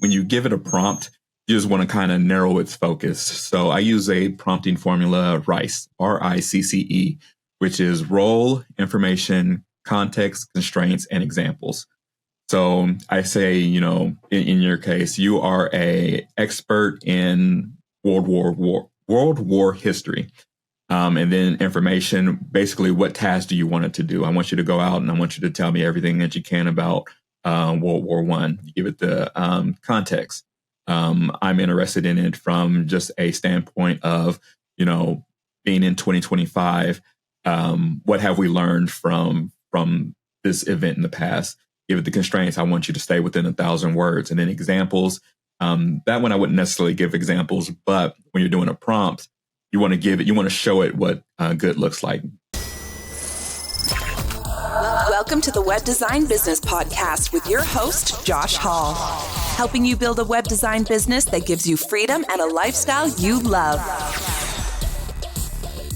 when you give it a prompt, you just want to kind of narrow its focus. So I use a prompting formula, RICE, RICCE, which is role, information, context, constraints, and examples. So I say, in your case, you are a expert in World War history. And then information, basically, what task do you want it to do? I want you to go out and I want you to tell me everything that you can about World War I. You give it the context. I'm interested in it from just a standpoint of, being in 2025. What have we learned from this event in the past? Give it the constraints. I want you to stay within 1,000 words. And then examples. That one I wouldn't necessarily give examples, but when you're doing a prompt, you want to show it what good looks like. Welcome to the Web Design Business Podcast with your host, Josh Hall, helping you build a web design business that gives you freedom and a lifestyle you love.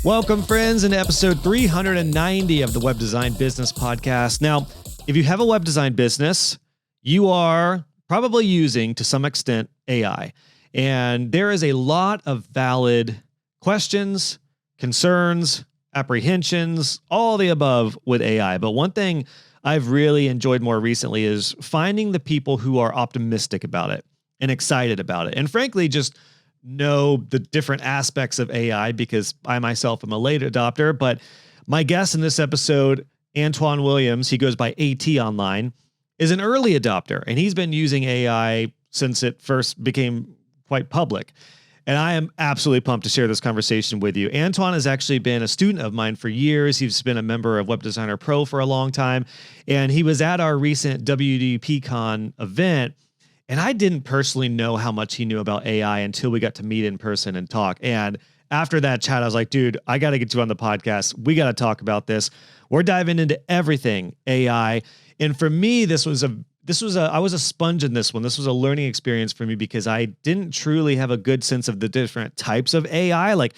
Welcome, friends, into episode 390 of the Web Design Business Podcast. Now, if you have a web design business, you are probably using, to some extent, AI. And there is a lot of valid questions, concerns, apprehensions, all the above with AI. But one thing I've really enjoyed more recently is finding the people who are optimistic about it and excited about it. And frankly, just know the different aspects of AI, because I myself am a late adopter. But my guest in this episode, Antwaun Williams, he goes by AT online, is an early adopter, and he's been using AI since it first became quite public. And I am absolutely pumped to share this conversation with you. Antwaun has actually been a student of mine for years. He's been a member of Web Designer Pro for a long time, and he was at our recent WDP CON event. And I didn't personally know how much he knew about AI until we got to meet in person and talk. And after that chat, I was like, dude, I got to get you on the podcast. We got to talk about this. We're diving into everything AI. And for me, I was a sponge in this one. This was a learning experience for me because I didn't truly have a good sense of the different types of AI. Like,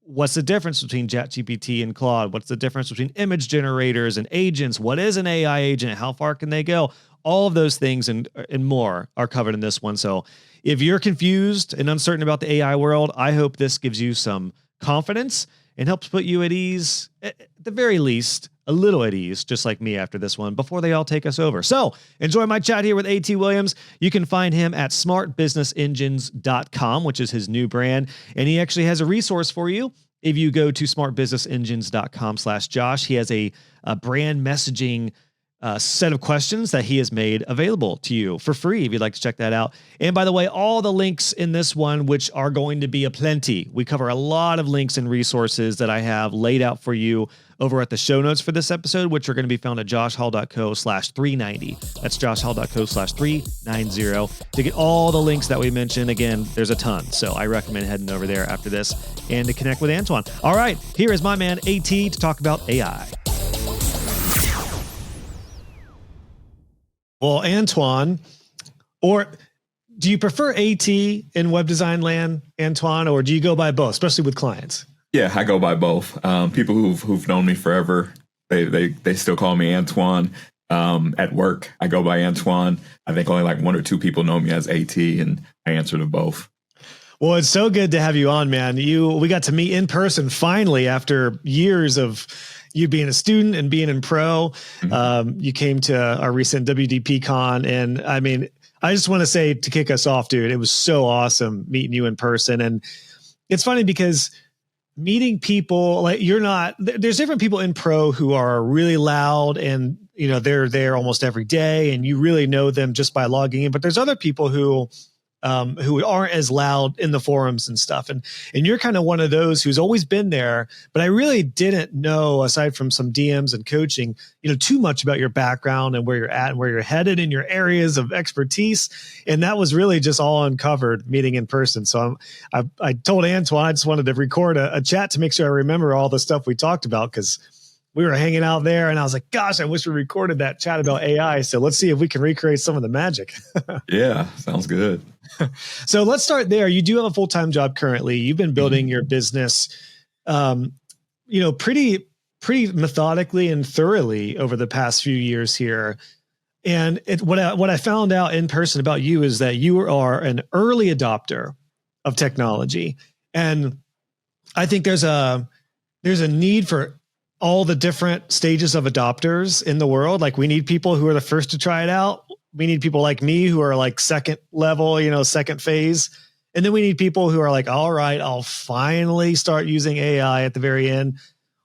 what's the difference between ChatGPT and Claude? What's the difference between image generators and agents? What is an AI agent? How far can they go? All of those things and more are covered in this one. So if you're confused and uncertain about the AI world, I hope this gives you some confidence and helps put you at ease, at the very least, a little at ease, just like me after this one, before they all take us over. So enjoy my chat here with AT Williams. You can find him at smartbusinessengines.com, which is his new brand. And he actually has a resource for you. If you go to smartbusinessengines.com/Josh, he has a brand messaging set of questions that he has made available to you for free if you'd like to check that out. And by the way, all the links in this one, which are going to be aplenty. We cover a lot of links and resources that I have laid out for you over at the show notes for this episode, which are going to be found at joshhall.co/390. That's joshhall.co/390 to get all the links that we mentioned. Again, there's a ton. So I recommend heading over there after this and to connect with Antwaun. All right, here is my man AT to talk about AI. Well, Antwaun, or do you prefer AT in web design land, Antwaun, or do you go by both, especially with clients? Yeah, I go by both. People who've known me forever, they still call me Antwaun. At work, I go by Antwaun. I think only like one or two people know me as AT, and I answer to both. Well, it's so good to have you on, man. We got to meet in person finally after years of you being a student and being in pro. Mm-hmm. You came to our recent WDP CON. And I mean, I just want to say, to kick us off, dude, it was so awesome meeting you in person. And it's funny because meeting people, like, there's different people in pro who are really loud and, they're there almost every day and you really know them just by logging in. But there's other people who aren't as loud in the forums and stuff. And you're kind of one of those who's always been there, but I really didn't know, aside from some DMs and coaching, too much about your background and where you're at and where you're headed in your areas of expertise. And that was really just all uncovered meeting in person. So I told Antwaun, I just wanted to record a chat to make sure I remember all the stuff we talked about, because we were hanging out there and I was like, gosh, I wish we recorded that chat about AI. So let's see if we can recreate some of the magic. Yeah, sounds good. So let's start there. You do have a full-time job currently. You've been building your business, pretty methodically and thoroughly over the past few years here. What I found out in person about you is that you are an early adopter of technology. And I think there's a need for all the different stages of adopters in the world. Like, we need people who are the first to try it out. We need people like me who are like second level, second phase. And then we need people who are like, all right, I'll finally start using AI at the very end.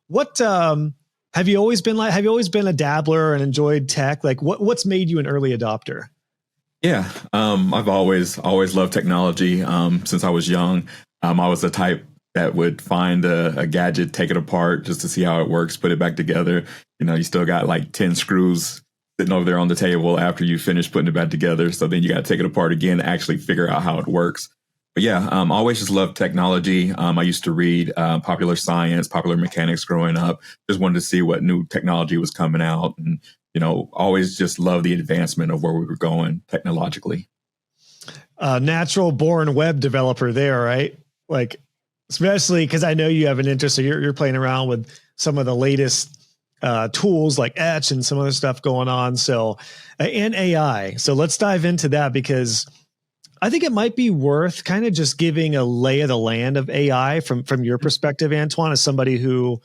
What, have you always been a dabbler and enjoyed tech? Like, what's made you an early adopter? Yeah. I've always loved technology. Since I was young, I was the type that would find a gadget, take it apart just to see how it works, put it back together. You still got like 10 screws sitting over there on the table after you finish putting it back together. So then you got to take it apart again to actually figure out how it works. But yeah, I always just loved technology. I used to read popular science, popular mechanics growing up. Just wanted to see what new technology was coming out, and always just loved the advancement of where we were going technologically. Natural born web developer there, right? Like, especially because I know you have an interest. So you're playing around with some of the latest tools like Etch and some other stuff going on. So, and AI. So let's dive into that, because I think it might be worth kind of just giving a lay of the land of AI from your perspective, Antwaun, as somebody who,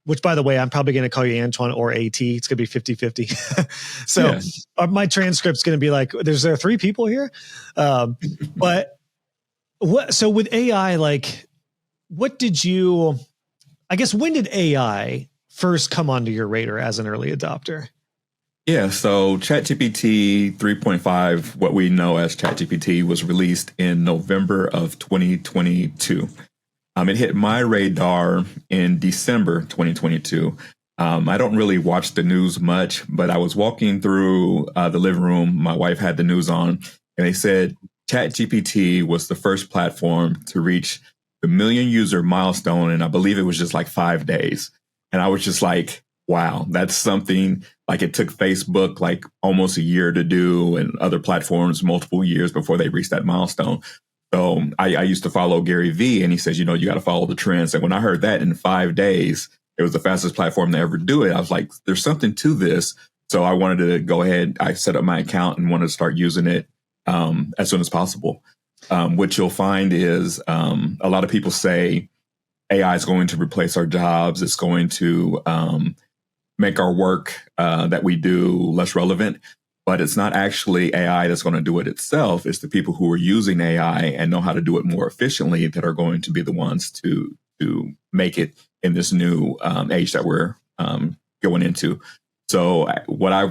which by the way, I'm probably going to call you Antwaun or AT. It's going to be 50-50. So yeah. My transcript's going to be like, there 3 people here. But so with AI, like, when did AI first come onto your radar as an early adopter? Yeah, so ChatGPT 3.5, what we know as ChatGPT, was released in November of 2022. It hit my radar in December 2022. I don't really watch the news much, but I was walking through the living room. My wife had the news on, and they said ChatGPT was the first platform to reach the 1 million user milestone. And I believe it was just like 5 days. And I was just like, wow, that's something. Like, it took Facebook like almost a year to do, and other platforms multiple years before they reached that milestone. So I used to follow Gary Vee, and he says, you got to follow the trends. And when I heard that in 5 days, it was the fastest platform to ever do it, I was like, there's something to this. So I wanted to go ahead. I set up my account and wanted to start using it as soon as possible. What you'll find is a lot of people say AI is going to replace our jobs. It's going to make our work that we do less relevant. But it's not actually AI that's going to do it itself. It's the people who are using AI and know how to do it more efficiently that are going to be the ones to make it in this new age that we're going into. So what I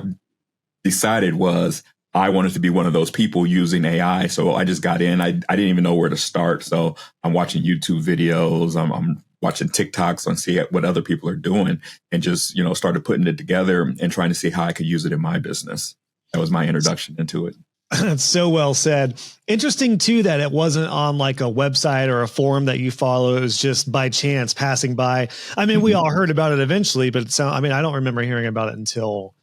decided was I wanted to be one of those people using AI. So I just got in. I didn't even know where to start. So I'm watching YouTube videos. I'm watching TikToks and see what other people are doing, and just, started putting it together and trying to see how I could use it in my business. That was my introduction into it. That's so well said. Interesting too, that it wasn't on like a website or a forum that you follow. It was just by chance passing by. I mean, we all heard about it eventually, but I don't remember hearing about it until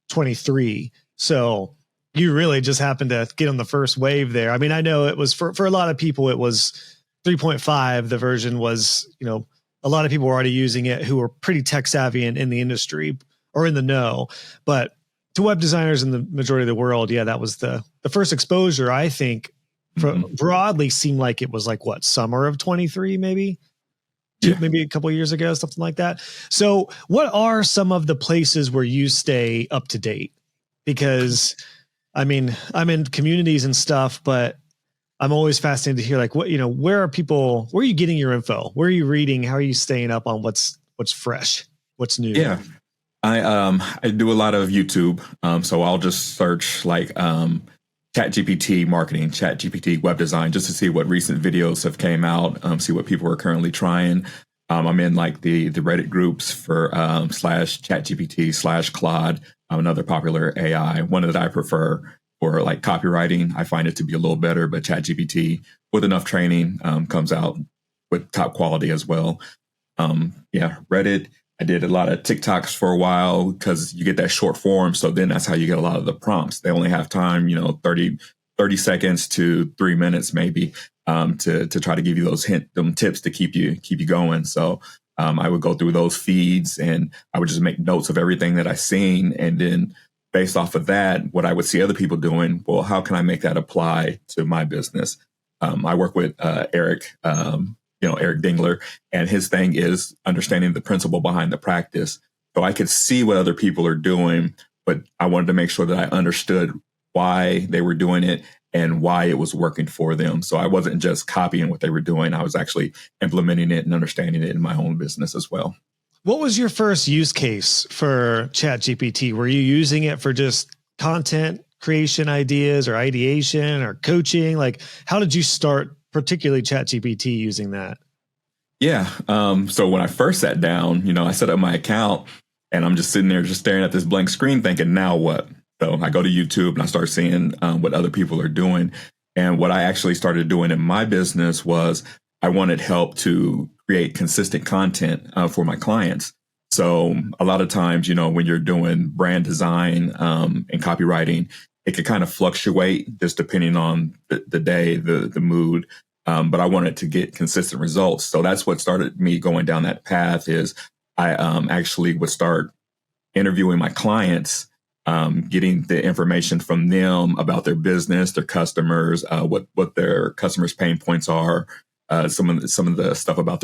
23. So you really just happened to get on the first wave there. I mean, I know it was for a lot of people, it was 3.5. The version was, a lot of people were already using it who were pretty tech savvy in the industry or in the know, but to web designers in the majority of the world, yeah, that was the first exposure. I think broadly seemed like it was like summer of 23, maybe, maybe a couple of years ago, something like that. So, what are some of the places where you stay up to date? Because, I mean, I'm in communities and stuff, but I'm always fascinated to hear where are you getting your info? Where are you reading? How are you staying up on what's fresh, what's new? Yeah. I do a lot of YouTube. So I'll just search ChatGPT marketing, ChatGPT web design, just to see what recent videos have came out, see what people are currently trying. I'm in the Reddit groups for /ChatGPT /Claude, another popular AI, one that I prefer for copywriting. I find it to be a little better, but ChatGPT with enough training comes out with top quality as well. Reddit. I did a lot of TikToks for a while because you get that short form. So then that's how you get a lot of the prompts. They only have time, 30 seconds to 3 minutes maybe to try to give you them tips to keep you going. So I would go through those feeds and I would just make notes of everything that I seen and then based off of that, what I would see other people doing, well, how can I make that apply to my business? I work with Eric, Eric Dingler, and his thing is understanding the principle behind the practice. So I could see what other people are doing, but I wanted to make sure that I understood why they were doing it and why it was working for them. So I wasn't just copying what they were doing. I was actually implementing it and understanding it in my own business as well. What was your first use case for ChatGPT? Were you using it for just content creation ideas or ideation or coaching? Like, how did you start, particularly ChatGPT, using that? Yeah. So when I first sat down, I set up my account and I'm just sitting there just staring at this blank screen thinking, now what? So I go to YouTube and I start seeing what other people are doing. And what I actually started doing in my business was I wanted help to create consistent content for my clients. So a lot of times, when you're doing brand design and copywriting, it could kind of fluctuate just depending on the day, the mood. But I wanted to get consistent results. So that's what started me going down that path is I actually would start interviewing my clients, getting the information from them about their business, their customers, what their customers' pain points are, some of the stuff about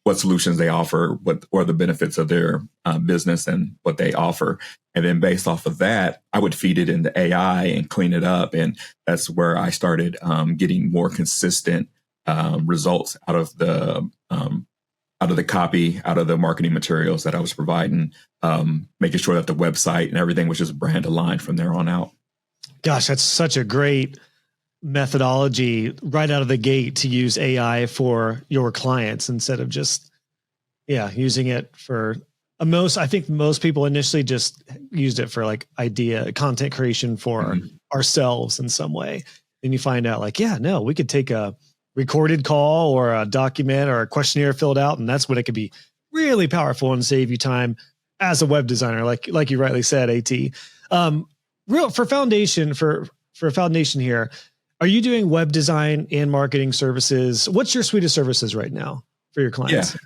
what solutions they offer, what are the benefits of their business and what they offer. And then based off of that, I would feed it into AI and clean it up. And that's where I started getting more consistent results out of the copy, out of the marketing materials that I was providing, making sure that the website and everything was just brand aligned from there on out. Gosh, that's such a great methodology right out of the gate to use AI for your clients instead of just, using it for I think most people initially just used it for like content creation for ourselves in some way. Then you find out we could take a recorded call or a document or a questionnaire filled out, and that's when it could be really powerful and save you time as a web designer, like you rightly said, AT. For foundation here, are you doing web design and marketing services? What's your suite of services right now for your clients? Yeah.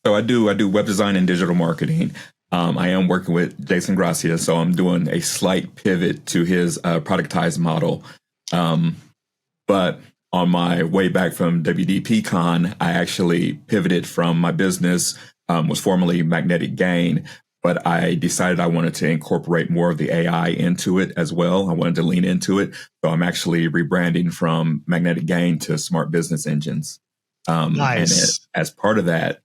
So I do web design and digital marketing. I am working with Jason Gracia, so I'm doing a slight pivot to his productized model. But on my way back from WDP CON, I actually pivoted from my business, was formerly Magnetic Gain, but I decided I wanted to incorporate more of the AI into it as well. I wanted to lean into it. So I'm actually rebranding from Magnetic Gain to Smart Business Engines. Nice. And as part of that,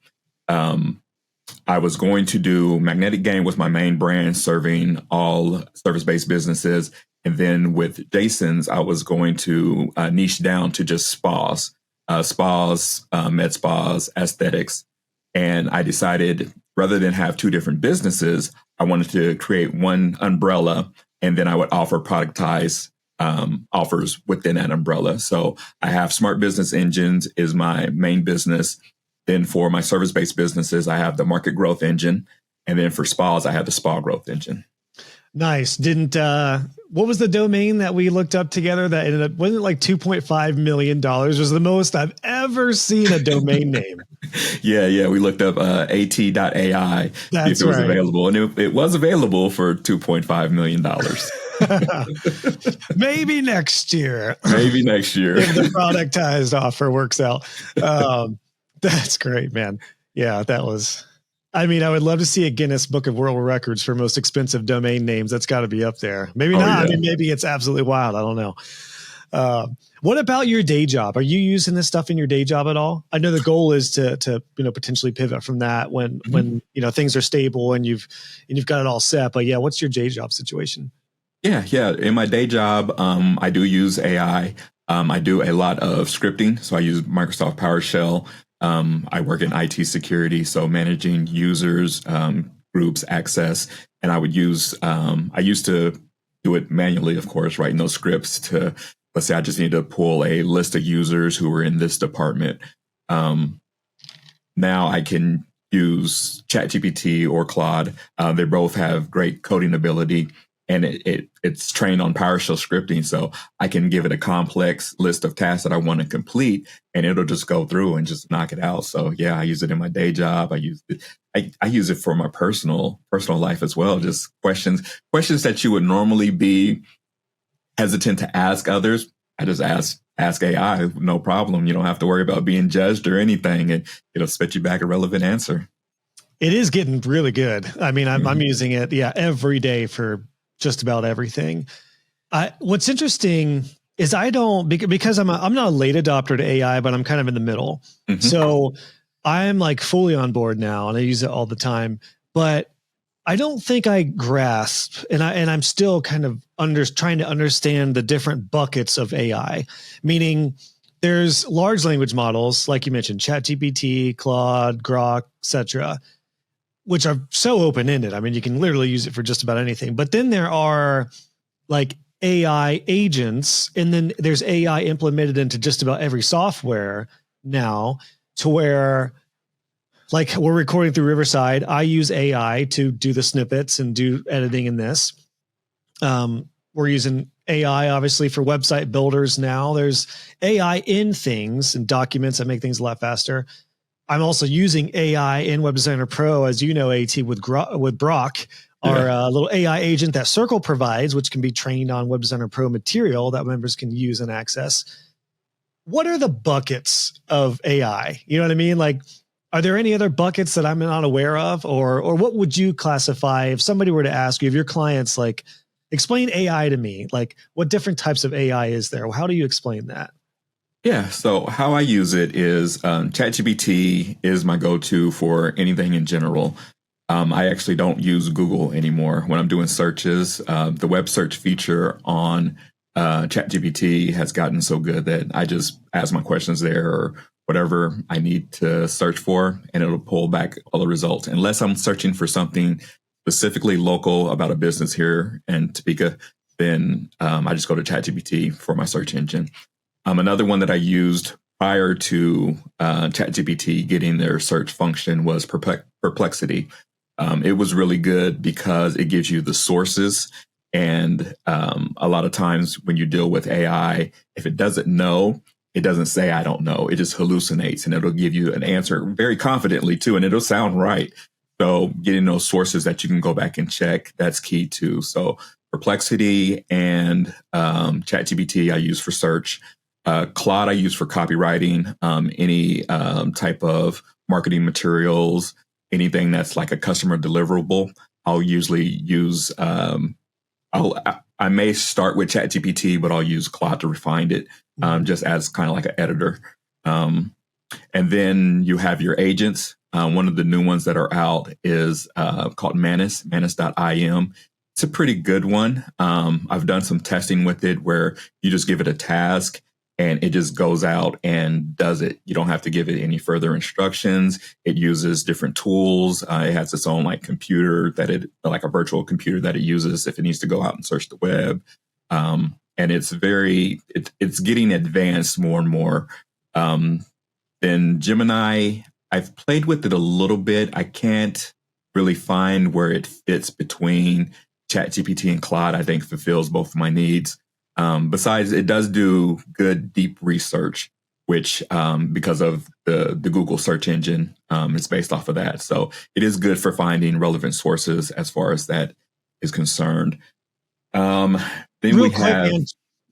I was going to do Magnetic Gain was my main brand serving all service-based businesses. And then with Jason's, I was going to niche down to just spas, med spas, aesthetics. And I decided rather than have two different businesses, I wanted to create one umbrella and then I would offer productized offers within that umbrella. So I have Smart Business Engines is my main business. Then for my service-based businesses, I have the Market Growth Engine. And then for spas, I have the Spa Growth Engine. Nice. What was the domain that we looked up together that ended up, wasn't it like $2.5 million was the most I've ever seen a domain name. Yeah. We looked up at.ai if it was available. And it was available for $2.5 million. Maybe next year. If the productized offer works out. That's great, man. Yeah, I would love to see a Guinness Book of World Records for most expensive domain names. That's got to be up there. Maybe not. Yeah. Maybe it's absolutely wild. I don't know. What about your day job? Are you using this stuff in your day job at all? I know the goal is to potentially pivot from that when things are stable and you've got it all set. But what's your day job situation? Yeah. In my day job, I do use AI. I do a lot of scripting. So I use Microsoft PowerShell. I work in IT security, so managing users, groups, access, and I used to do it manually, of course, writing those scripts to, let's say I just need to pull a list of users who are in this department. Now I can use ChatGPT or Claude. They both have great coding ability. and it's trained on PowerShell scripting. So I can give it a complex list of tasks that I want to complete, and it'll just go through and just knock it out. So yeah, I use it in my day job. I use it for my personal life as well. Just questions that you would normally be hesitant to ask others. I just ask AI, no problem. You don't have to worry about being judged or anything, and it'll spit you back a relevant answer. It is getting really good. I mean, I'm using it, every day for just about everything. What's interesting is because I'm not a late adopter to AI, but I'm kind of in the middle. Mm-hmm. So I'm like fully on board now, and I use it all the time. But I don't think I grasp, and I'm still kind of trying to understand the different buckets of AI. Meaning, there's large language models, like you mentioned, ChatGPT, Claude, Grok, etc., which are so open-ended. I mean, you can literally use it for just about anything. But then there are like AI agents, and then there's AI implemented into just about every software now, to where, like, we're recording through Riverside. I use AI to do the snippets and do editing in this. We're using AI, obviously, for website builders now. There's AI in things and documents that make things a lot faster. I'm also using AI in Web Designer Pro, as you know, AT, with Brock, our little AI agent that Circle provides, which can be trained on Web Designer Pro material that members can use and access. What are the buckets of AI? You know what I mean? Like, are there any other buckets that I'm not aware of? Or what would you classify if somebody were to ask you, if your clients, like, explain AI to me, like, what different types of AI is there? How do you explain that? Yeah. So how I use it is ChatGPT is my go-to for anything in general. I actually don't use Google anymore when I'm doing searches. The web search feature on ChatGPT has gotten so good that I just ask my questions there, or whatever I need to search for, and it'll pull back all the results. Unless I'm searching for something specifically local about a business here in Topeka, then I just go to ChatGPT for my search engine. Another one that I used prior to ChatGPT getting their search function was Perplexity. It was really good because it gives you the sources. And a lot of times when you deal with AI, if it doesn't know, it doesn't say, I don't know. It just hallucinates, and it'll give you an answer very confidently too, and it'll sound right. So getting those sources that you can go back and check, that's key too. So Perplexity and ChatGPT I use for search. Claude I use for copywriting, any type of marketing materials, anything that's like a customer deliverable. I'll usually use, I may start with ChatGPT, but I'll use Claude to refine it, just as kind of like an editor. And then you have your agents. One of the new ones that are out is called Manus.im. It's a pretty good one. I've done some testing with it where you just give it a task and it just goes out and does it. You don't have to give it any further instructions. It uses different tools. It has its own like computer like a virtual computer that it uses if it needs to go out and search the web. And it's it's getting advanced more and more. Then Gemini, I've played with it a little bit. I can't really find where it fits between ChatGPT and Claude. I think fulfills both of my needs. Besides, it does do good deep research, which because of the Google search engine, it's based off of that. So it is good for finding relevant sources as far as that is concerned. Then real quick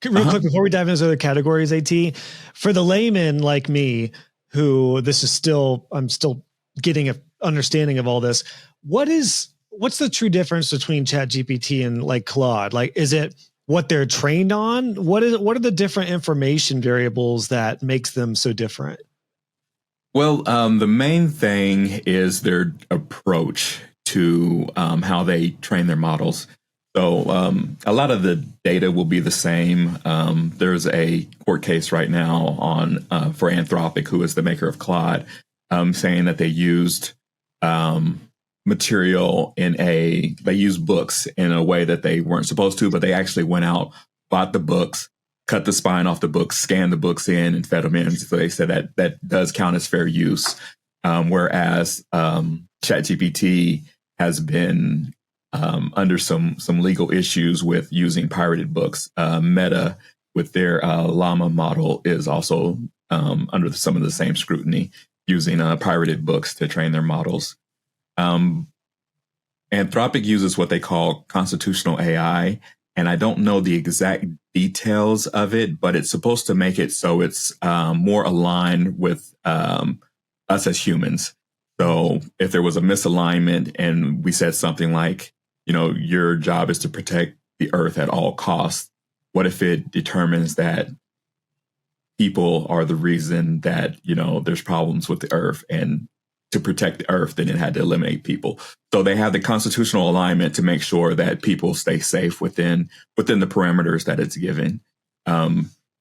before we dive into those other categories, AT, for the layman like me, who I'm still getting an understanding of all this. What's the true difference between ChatGPT and like Claude? Like, is it what they're trained on? What are the different information variables that makes them so different? Well, the main thing is their approach to how they train their models. So a lot of the data will be the same. There's a court case right now for Anthropic, who is the maker of Claude, saying that they used material they used books in a way that they weren't supposed to, but they actually went out, bought the books, cut the spine off the books, scanned the books in, and fed them in. So they said that does count as fair use. Whereas ChatGPT has been under some legal issues with using pirated books. Meta, with their Llama model, is also under some of the same scrutiny, using pirated books to train their models. Anthropic uses what they call constitutional AI, and I don't know the exact details of it, but it's supposed to make it so it's more aligned with us as humans. So if there was a misalignment and we said something like, your job is to protect the earth at all costs, what if it determines that people are the reason that, there's problems with the earth, and to protect the earth, then it had to eliminate people. So they have the constitutional alignment to make sure that people stay safe within the parameters that it's given.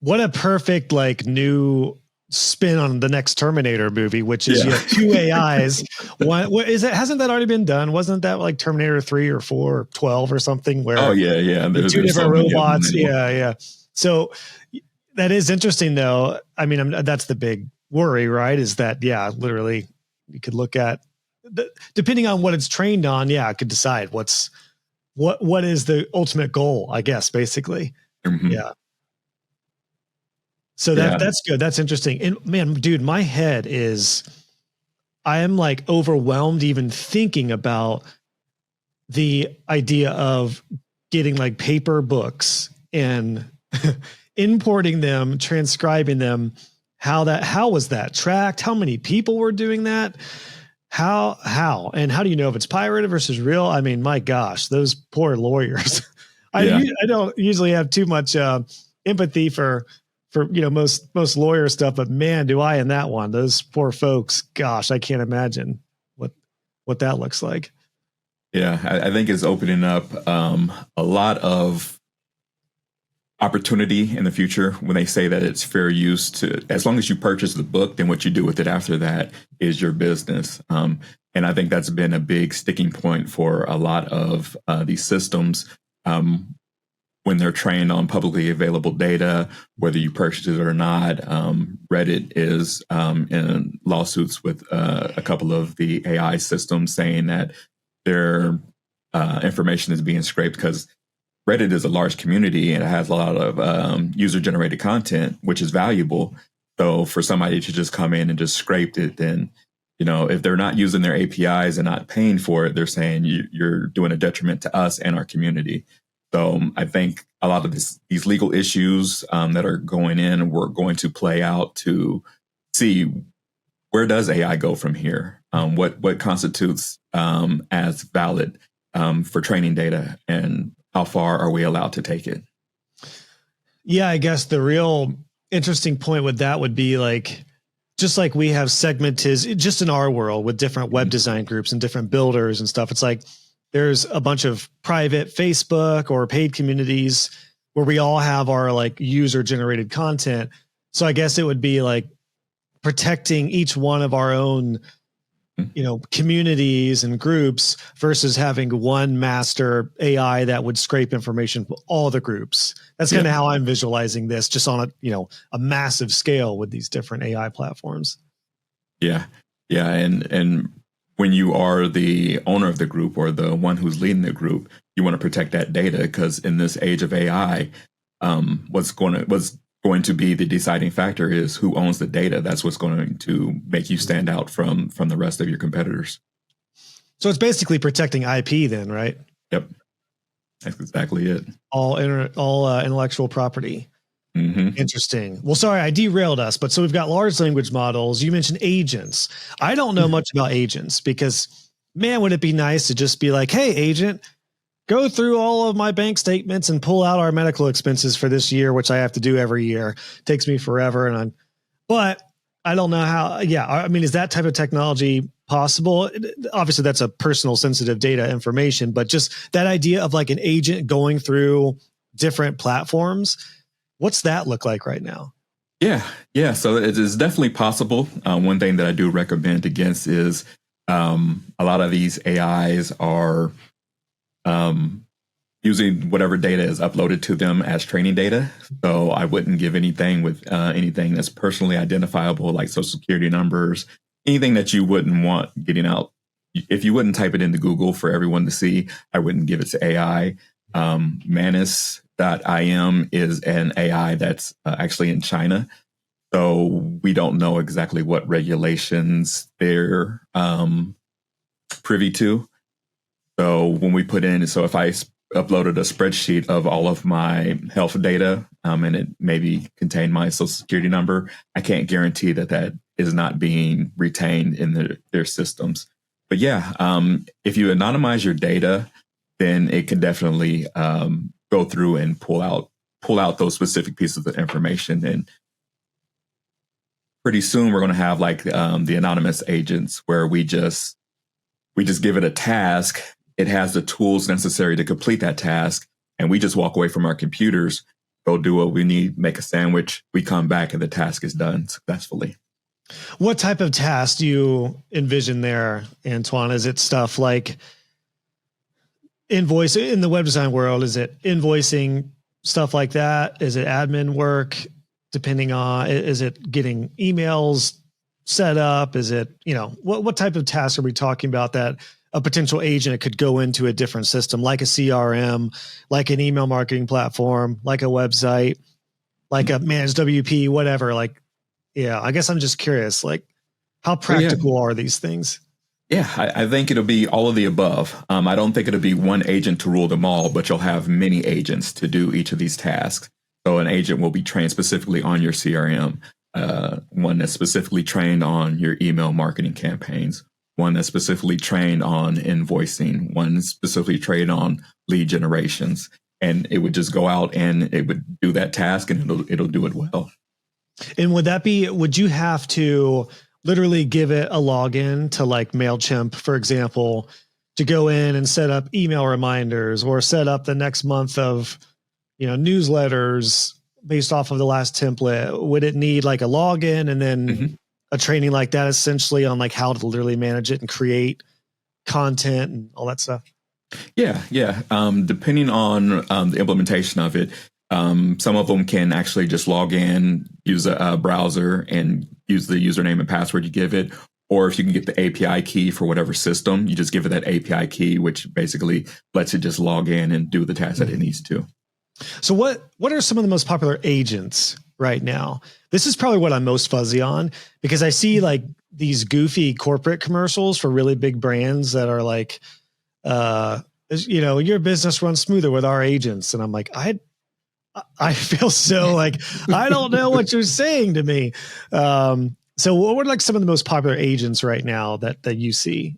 What a perfect new spin on the next Terminator movie, which is you have two AIs. One, what is it? Hasn't that already been done? Wasn't that like Terminator 3 or 4 or 12 or something? Where There's two different robots. Yeah. So that is interesting, though. I mean, that's the big worry, right? Is that literally. You could look at, depending on what it's trained on, it could decide what is the ultimate goal, I guess, basically. Mm-hmm. Yeah. So that's good. That's interesting. And man, dude, my head I am overwhelmed even thinking about the idea of getting paper books and importing them, transcribing them. How was that tracked? How many people were doing that? How, and how do you know if it's pirated versus real? I mean, my gosh, those poor lawyers. I don't usually have too much empathy for most lawyer stuff, but man, do I in that one. Those poor folks. Gosh, I can't imagine what that looks like. Yeah, I think it's opening up a lot of opportunity in the future when they say that it's fair use to, as long as you purchase the book, then what you do with it after that is your business. And I think that's been a big sticking point for a lot of these systems when they're trained on publicly available data, whether you purchase it or not. Reddit is in lawsuits with a couple of the AI systems saying that their information is being scraped because Reddit is a large community and it has a lot of user-generated content, which is valuable. So for somebody to just come in and just scrape it, then, if they're not using their APIs and not paying for it, they're saying you're doing a detriment to us and our community. So I think a lot of these legal issues that are going in, we're going to play out to see where does AI go from here? What constitutes as valid for training data, and how far are we allowed to take it? Yeah, I guess the real interesting point with that would be just like we have segmented just in our world with different web design groups and different builders and stuff. It's there's a bunch of private Facebook or paid communities where we all have our user generated content. So I guess it would be protecting each one of our own communities and groups versus having one master AI that would scrape information from all the groups. That's kind of how I'm visualizing this, just on a massive scale with these different AI platforms. Yeah. Yeah. And when you are the owner of the group or the one who's leading the group, you want to protect that data, because in this age of AI, what's going to be the deciding factor is who owns the data. That's what's going to make you stand out from the rest of your competitors. So it's basically protecting IP then, right? Yep. That's exactly it. All intellectual property. Mm-hmm. Interesting. Well, sorry, I derailed us, but so we've got large language models. You mentioned agents. I don't know much about agents because, man, would it be nice to just be like, hey, agent, go through all of my bank statements and pull out our medical expenses for this year, which I have to do every year. It takes me forever. But I don't know how. Yeah. I mean, is that type of technology possible? Obviously that's a personal sensitive data information, but just that idea of an agent going through different platforms. What's that look like right now? Yeah. So it is definitely possible. One thing that I do recommend against is a lot of these AIs are using whatever data is uploaded to them as training data. So I wouldn't give anything with anything that's personally identifiable, like social security numbers, anything that you wouldn't want getting out if you wouldn't type it into Google for everyone to see, I wouldn't give it to AI. Manus.im is an AI that's actually in China. So we don't know exactly what regulations they're privy to. So when we put in, so if I uploaded a spreadsheet of all of my health data and it maybe contained my social security number, I can't guarantee that that is not being retained in their systems. But yeah, if you anonymize your data, then it can definitely go through and pull out those specific pieces of information. And pretty soon we're going to have like the anonymous agents where we just give it a task. It has the tools necessary to complete that task. And we just walk away from our computers, go do what we need, make a sandwich. We come back and the task is done successfully. What type of task do you envision there, Antwaun? Is it stuff like invoice in the web design world? Is it invoicing, stuff like that? Is it admin work? Depending on, is it getting emails set up? Is it, what type of tasks are we talking about that a potential agent could go into a different system, like a CRM, like an email marketing platform, like a website, like a managed WP, whatever? Like, yeah, I guess I'm just curious, like how practical are these things? Yeah, I think it'll be all of the above. I don't think it'll be one agent to rule them all, but you'll have many agents to do each of these tasks. So an agent will be trained specifically on your CRM, one that's specifically trained on your email marketing campaigns, one that's specifically trained on invoicing, one specifically trained on lead generations. And it would just go out and it would do that task and it'll do it well. And would you have to literally give it a login to like MailChimp, for example, to go in and set up email reminders or set up the next month of, newsletters based off of the last template? Would it need like a login and then a training like that essentially on like how to literally manage it and create content and all that stuff? Yeah. Depending on the implementation of it, some of them can actually just log in, use a browser and use the username and password you give it. Or if you can get the API key for whatever system, you just give it that API key, which basically lets it just log in and do the task that it needs to. So what are some of the most popular agents right now? This is probably what I'm most fuzzy on, because I see like these goofy corporate commercials for really big brands that are like, your business runs smoother with our agents. And I'm like, I feel so like, I don't know what you're saying to me. So what are like some of the most popular agents right now that you see?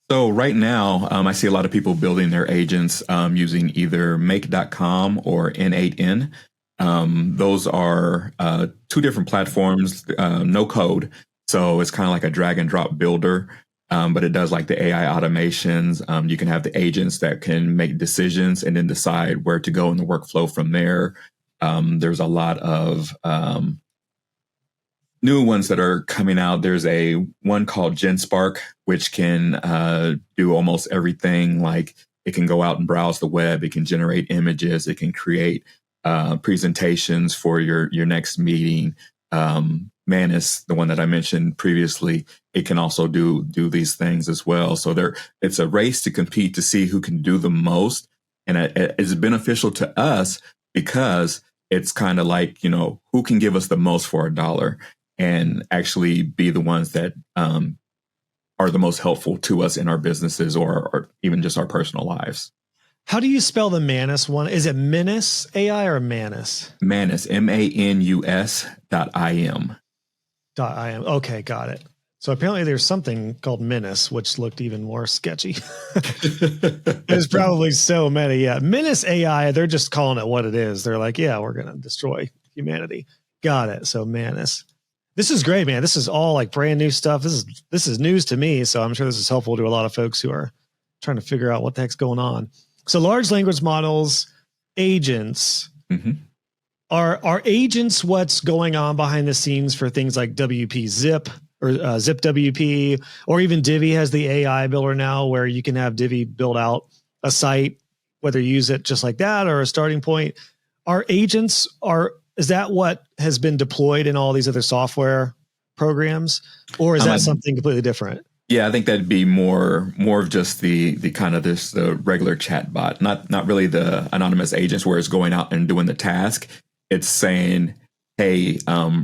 So right now, I see a lot of people building their agents using either make.com or N8N. Those are two different platforms, no code. So it's kind of like a drag and drop builder, but it does like the AI automations. You can have the agents that can make decisions and then decide where to go in the workflow from there. There's a lot of new ones that are coming out. There's one called GenSpark, which can do almost everything. Like it can go out and browse the web. It can generate images. It can create presentations for your next meeting. Manus, the one that I mentioned previously, it can also do these things as well. So it's a race to compete to see who can do the most. And it's beneficial to us because it's kind of like, who can give us the most for $1 and actually be the ones that are the most helpful to us in our businesses or even just our personal lives. How do you spell the Manus one? Is it Manus AI or Manus? Manus, MANUS.IM. .im. Okay, got it. So apparently there's something called Manus, which looked even more sketchy. There's probably so many. Yeah, Manus AI, they're just calling it what it is. They're like, yeah, we're going to destroy humanity. Got it. So Manus. This is great, man. This is all like brand new stuff. This is news to me. So I'm sure this is helpful to a lot of folks who are trying to figure out what the heck's going on. So large language models, agents, are agents what's going on behind the scenes for things like WP Zip or Zip WP, or even Divi has the AI builder now where you can have Divi build out a site, whether you use it just like that or a starting point. Are agents is that what has been deployed in all these other software programs, or is that something completely different? Yeah, I think that'd be more of just the kind of the regular chat bot, not really the anonymous agents where it's going out and doing the task. It's saying, "Hey,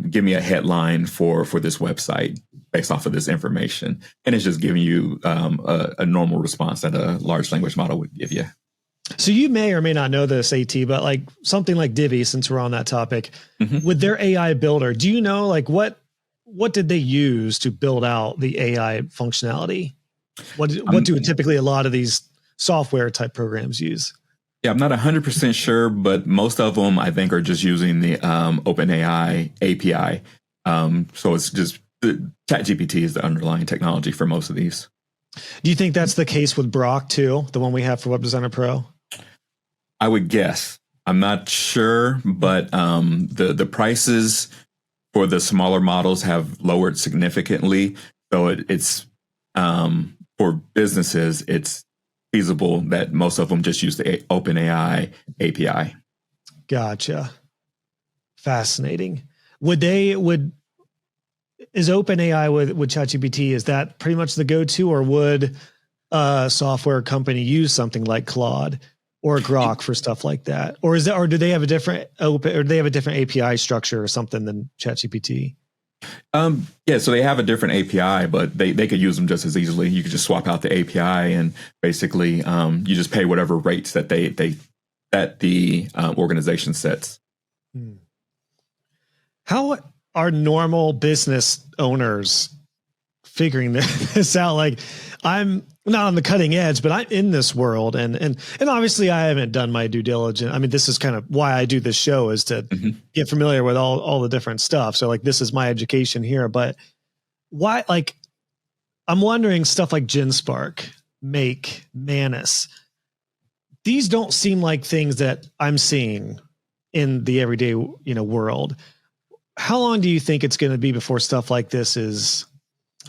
give me a headline for this website based off of this information," and it's just giving you a normal response that a large language model would give you. So you may or may not know this, AT, but like something like Divi, since we're on that topic, with their AI builder, do you know like what did they use to build out the AI functionality? What do typically a lot of these software type programs use? Yeah, I'm not 100% sure, but most of them I think are just using the OpenAI API. So it's just ChatGPT is the underlying technology for most of these. Do you think that's the case with Brock too, the one we have for Web Designer Pro? I would guess. I'm not sure, but the prices for the smaller models have lowered significantly. So it's for businesses, it's feasible that most of them just use the OpenAI API. Gotcha. Fascinating. Is OpenAI with ChatGPT, is that pretty much the go-to, or would a software company use something like Claude or Grok for stuff like that? Or do they have a different API structure or something than ChatGPT? Yeah, so they have a different API, but they could use them just as easily. You could just swap out the API and basically you just pay whatever rates that the organization sets. How are normal business owners figuring this out? Like, I'm not on the cutting edge, but I'm in this world, and obviously I haven't done my due diligence. I mean, this is kind of why I do this show, is to get familiar with all the different stuff. So like, this is my education here, but why, like, I'm wondering stuff like GenSpark, Make, Manus, these don't seem like things that I'm seeing in the everyday, world. How long do you think it's going to be before stuff like this is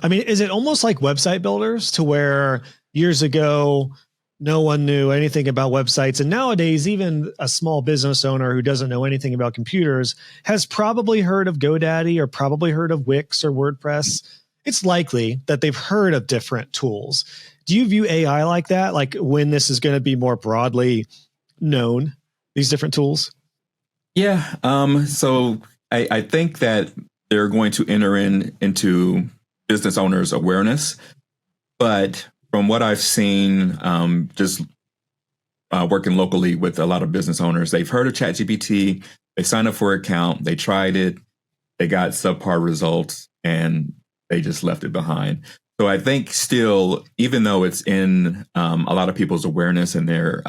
it almost like website builders, to where years ago, no one knew anything about websites. And nowadays, even a small business owner who doesn't know anything about computers has probably heard of GoDaddy or probably heard of Wix or WordPress. It's likely that they've heard of different tools. Do you view AI like that? Like, when this is going to be more broadly known, these different tools? Yeah. So I think that they're going to enter into business owners' awareness. But from what I've seen, just working locally with a lot of business owners, they've heard of ChatGPT, they signed up for an account, they tried it, they got subpar results, and they just left it behind. So I think still, even though it's in a lot of people's awareness and they're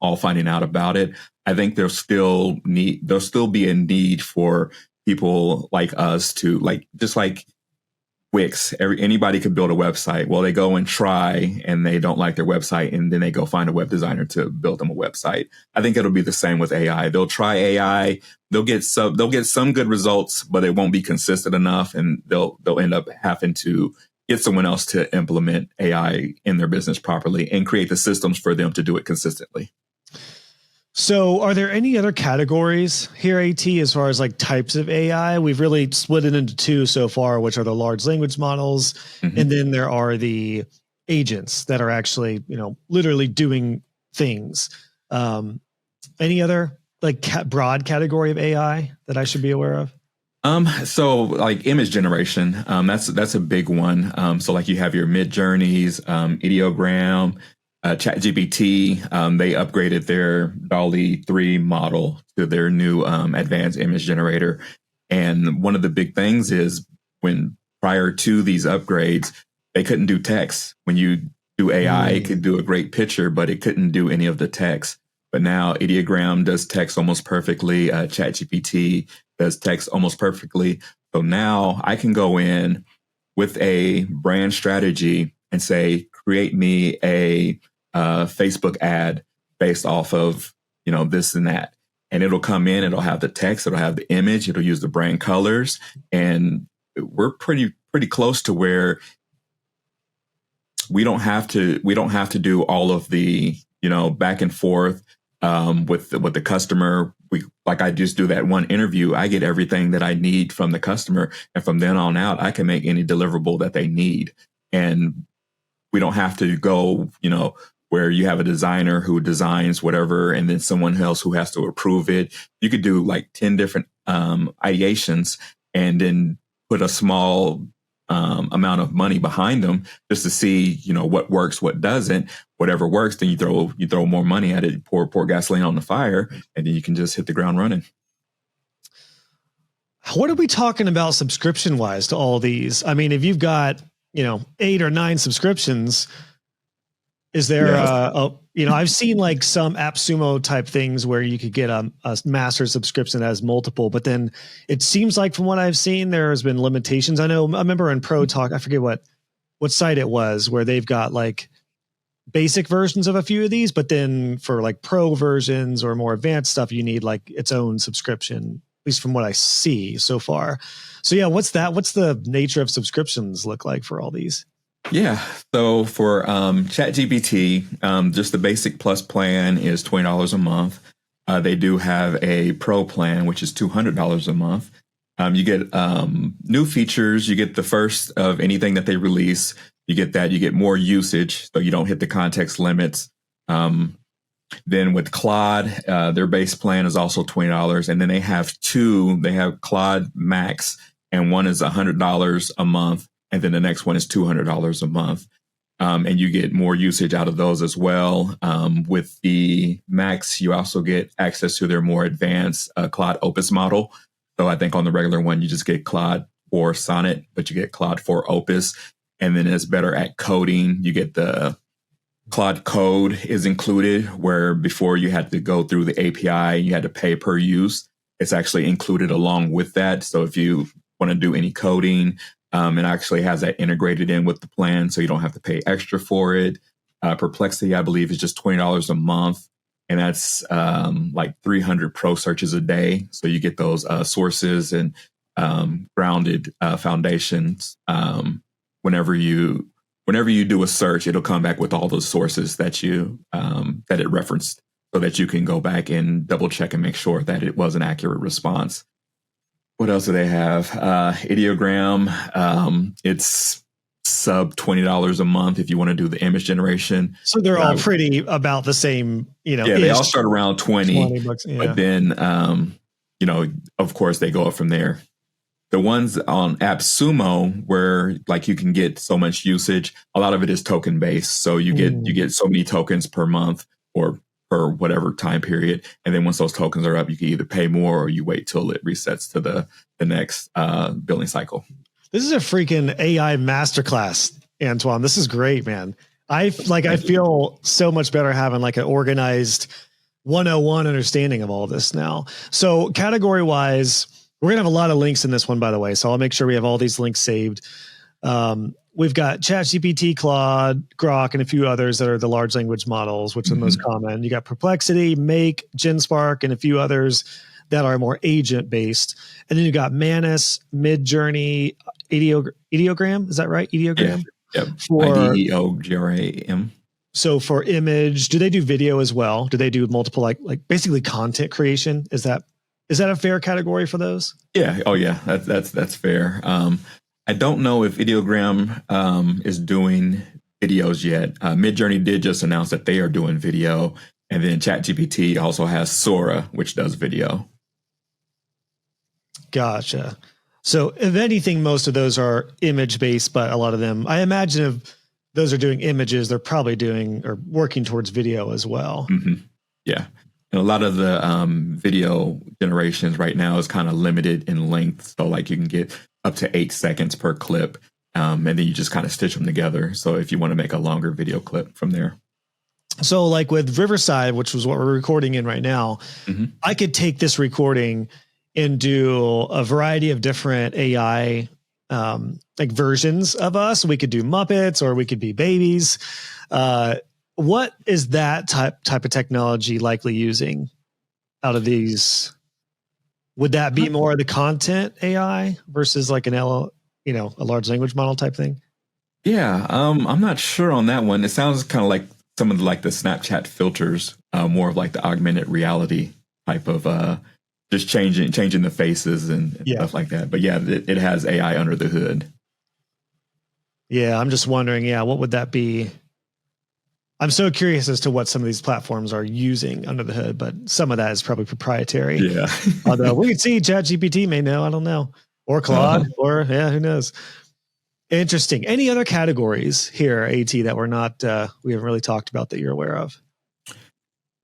all finding out about it, I think there'll still be a need for people like us to, like, just like Wix, anybody could build a website. Well, they go and try and they don't like their website, and then they go find a web designer to build them a website. I think it'll be the same with AI. They'll try AI, they'll get some good results, but it won't be consistent enough, and they'll end up having to get someone else to implement AI in their business properly and create the systems for them to do it consistently. So are there any other categories here, AT, as far as like types of AI? We've really split it into two so far, which are the large language models. And then there are the agents that are actually, literally doing things. Any other like broad category of AI that I should be aware of? So like image generation, that's a big one. So like you have your Mid Journeys, Ideogram, ChatGPT, they upgraded their DALL-E 3 model to their new advanced image generator. And one of the big things is, when prior to these upgrades, they couldn't do text. When you do AI, it could do a great picture, but it couldn't do any of the text. But now Ideogram does text almost perfectly. ChatGPT does text almost perfectly. So now I can go in with a brand strategy and say, create me a Facebook ad based off of, this and that. And it'll come in, it'll have the text, it'll have the image, it'll use the brand colors. And we're pretty close to where we don't have to do all of the, back and forth with the customer. I just do that one interview. I get everything that I need from the customer. And from then on out, I can make any deliverable that they need. and we don't have to go, where you have a designer who designs whatever and then someone else who has to approve it. You could do like 10 different ideations and then put a small amount of money behind them just to see, what works, what doesn't. Whatever works, then you throw more money at it, pour gasoline on the fire, and then you can just hit the ground running. What are we talking about subscription wise to all these? I mean, if you've got, 8 or 9 subscriptions, is there, I've seen like some AppSumo type things where you could get a master subscription that has multiple, but then it seems like from what I've seen, there has been limitations. I remember in Pro Talk, I forget what site it was, where they've got like basic versions of a few of these, but then for like pro versions or more advanced stuff, you need like its own subscription, at least from what I see so far. So yeah, what's the nature of subscriptions look like for all these? Yeah. So for ChatGPT, just the basic plus plan is $20 a month. They do have a pro plan, which is $200 a month. You get new features. You get the first of anything that they release. You get that. You get more usage, so you don't hit the context limits. Then with Claude, their base plan is also $20. And then they have two. They have Claude Max, and one is $100 a month. And then the next one is $200 a month. And you get more usage out of those as well. With the Max, you also get access to their more advanced Claude Opus model. So I think on the regular one, you just get Claude for Sonnet, but you get Claude for Opus. And then it's better at coding. You get the Claude Code is included, where before you had to go through the API, you had to pay per use. It's actually included along with that. So if you want to do any coding, it actually has that integrated in with the plan, so you don't have to pay extra for it. Perplexity, I believe, is just $20 a month, and that's like 300 pro searches a day. So you get those sources and grounded foundations. Whenever you do a search, it'll come back with all those sources that that it referenced, so that you can go back and double check and make sure that it was an accurate response. What else do they have? Ideogram. It's sub $20 a month if you want to do the image generation. So they're all pretty about the same, Yeah, they all start around 20 bucks, yeah. But then, of course, they go up from there. The ones on AppSumo, where like you can get so much usage, a lot of it is token based. So you get so many tokens per month or for whatever time period. And then once those tokens are up, you can either pay more or you wait till it resets to the next billing cycle. This is a freaking AI masterclass, Antwaun. This is great, man. I feel so much better having like an organized 101 understanding of all this now. So category wise, we're going to have a lot of links in this one, by the way. So I'll make sure we have all these links saved. We've got ChatGPT, Claude, Grok, and a few others that are the large language models, which are the most common. You got Perplexity, Make, GenSpark, and a few others that are more agent-based. And then you got Manus, Midjourney, Ideogram. Is that right? Ideogram? Yeah. Ideogram. So for image, do they do video as well? Do they do multiple, like basically content creation? Is that a fair category for those? Yeah. Oh, yeah. That's fair. I don't know if Ideogram is doing videos yet. Midjourney did just announce that they are doing video, and then ChatGPT also has Sora, which does video. Gotcha. So if anything, most of those are image based, but a lot of them, I imagine if those are doing images, they're probably doing or working towards video as well. Mm-hmm. Yeah. And a lot of the video generations right now is kind of limited in length. So like you can get up to 8 seconds per clip. And then you just kind of stitch them together. So if you want to make a longer video clip from there. So like with Riverside, which was what we're recording in right now, I could take this recording and do a variety of different AI like versions of us. We could do Muppets or we could be babies. What is that type of technology likely using out of these? Would that be more of the content AI versus like a large language model type thing? Yeah, I'm not sure on that one. It sounds kind of like some of the Snapchat filters, more of like the augmented reality type of just changing the faces and stuff like that. But yeah, it has AI under the hood. Yeah, I'm just wondering, what would that be? I'm so curious as to what some of these platforms are using under the hood, but some of that is probably proprietary. Yeah. Although we could see ChatGPT may know, I don't know. Or Claude, or who knows? Interesting. Any other categories here, AT, that we're not, we haven't really talked about that you're aware of?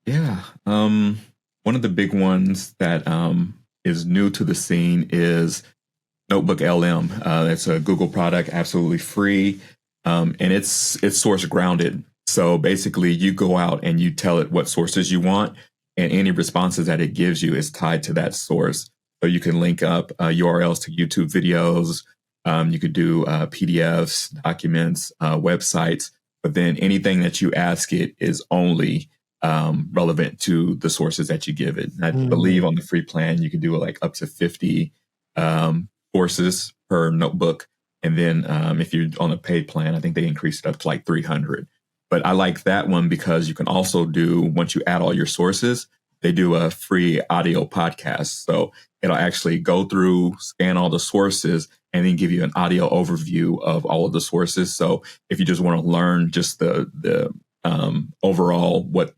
Yeah. One of the big ones that is new to the scene is Notebook LM. It's a Google product, absolutely free, and it's source grounded. So basically, you go out and you tell it what sources you want, and any responses that it gives you is tied to that source. So you can link up URLs to YouTube videos. You could do PDFs, documents, websites, but then anything that you ask it is only relevant to the sources that you give it. And I believe on the free plan, you can do like up to 50 sources per notebook. And then if you're on a paid plan, I think they increased it up to like 300. But I like that one because you can also do, once you add all your sources, they do a free audio podcast. So it'll actually go through, scan all the sources, and then give you an audio overview of all of the sources. So if you just want to learn just the overall what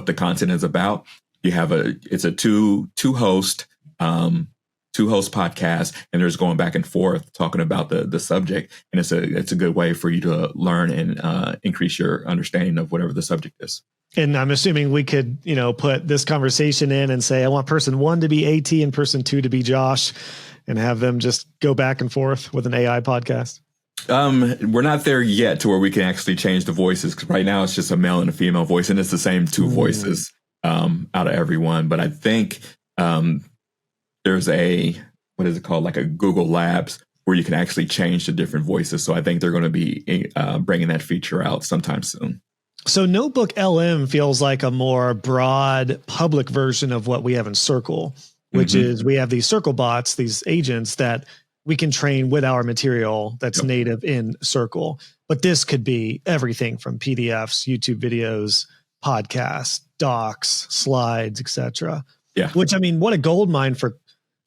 the content is about, you have it's a two host podcast, and there's going back and forth talking about the subject, and it's a good way for you to learn and increase your understanding of whatever the subject is. And I'm assuming we could, put this conversation in and say, I want person 1 to be AT and person 2 to be Josh, and have them just go back and forth with an AI podcast. We're not there yet to where we can actually change the voices, because right now it's just a male and a female voice, and it's the same 2 voices out of everyone. But I think there's what is it called? Like a Google Labs where you can actually change the different voices. So I think they're going to be bringing that feature out sometime soon. So Notebook LM feels like a more broad public version of what we have in Circle, which is we have these Circle bots, these agents that we can train with our material that's native in Circle. But this could be everything from PDFs, YouTube videos, podcasts, docs, slides, etc. Yeah. Which, I mean, what a gold mine for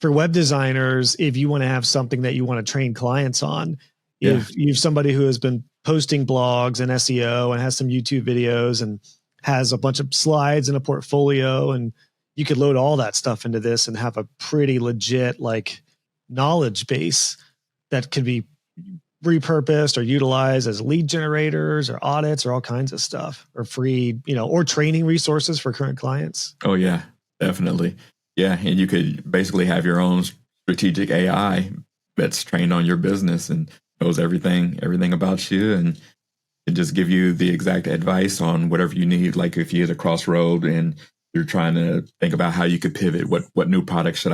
web designers if you want to have something that you want to train clients on. If you've somebody who has been posting blogs and SEO and has some YouTube videos and has a bunch of slides and a portfolio, and you could load all that stuff into this and have a pretty legit knowledge base that could be repurposed or utilized as lead generators or audits or all kinds of stuff, or free, or training resources for current clients. Oh yeah, definitely. Yeah. And you could basically have your own strategic AI that's trained on your business and knows everything about you, and it just give you the exact advice on whatever you need. Like if you're at a crossroad and you're trying to think about how you could pivot, what new product should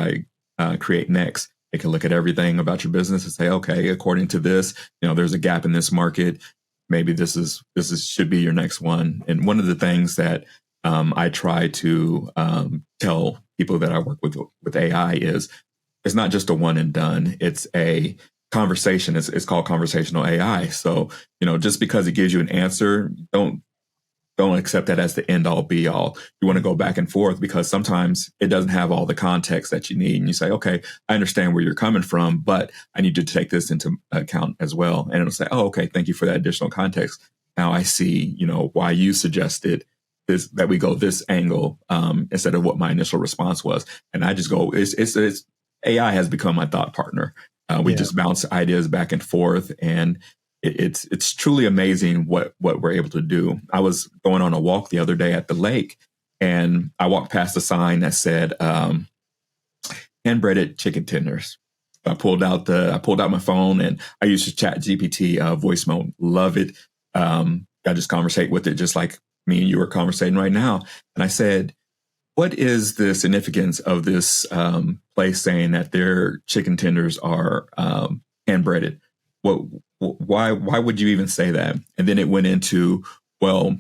I create next? It can look at everything about your business and say, okay, according to this, there's a gap in this market. Maybe this should be your next one. And one of the things that I try to tell people that I work with AI is it's not just a one and done. It's a conversation. It's called conversational AI. So, just because it gives you an answer, don't accept that as the end all be all. You want to go back and forth, because sometimes it doesn't have all the context that you need. And you say, okay, I understand where you're coming from, but I need to take this into account as well. And it'll say, oh, okay, thank you for that additional context. Now I see, why you suggested this, that we go this angle instead of what my initial response was. And I just go, it's AI has become my thought partner. We just bounce ideas back and forth, and it's truly amazing what we're able to do. I was going on a walk the other day at the lake, and I walked past a sign that said hand-breaded chicken tenders. I pulled out my phone and I used to ChatGPT voice mode. Love it. I just conversate with it just like me and you are conversating right now. And I said, what is the significance of this place saying that their chicken tenders are hand-breaded? Why would you even say that? And then it went into, well,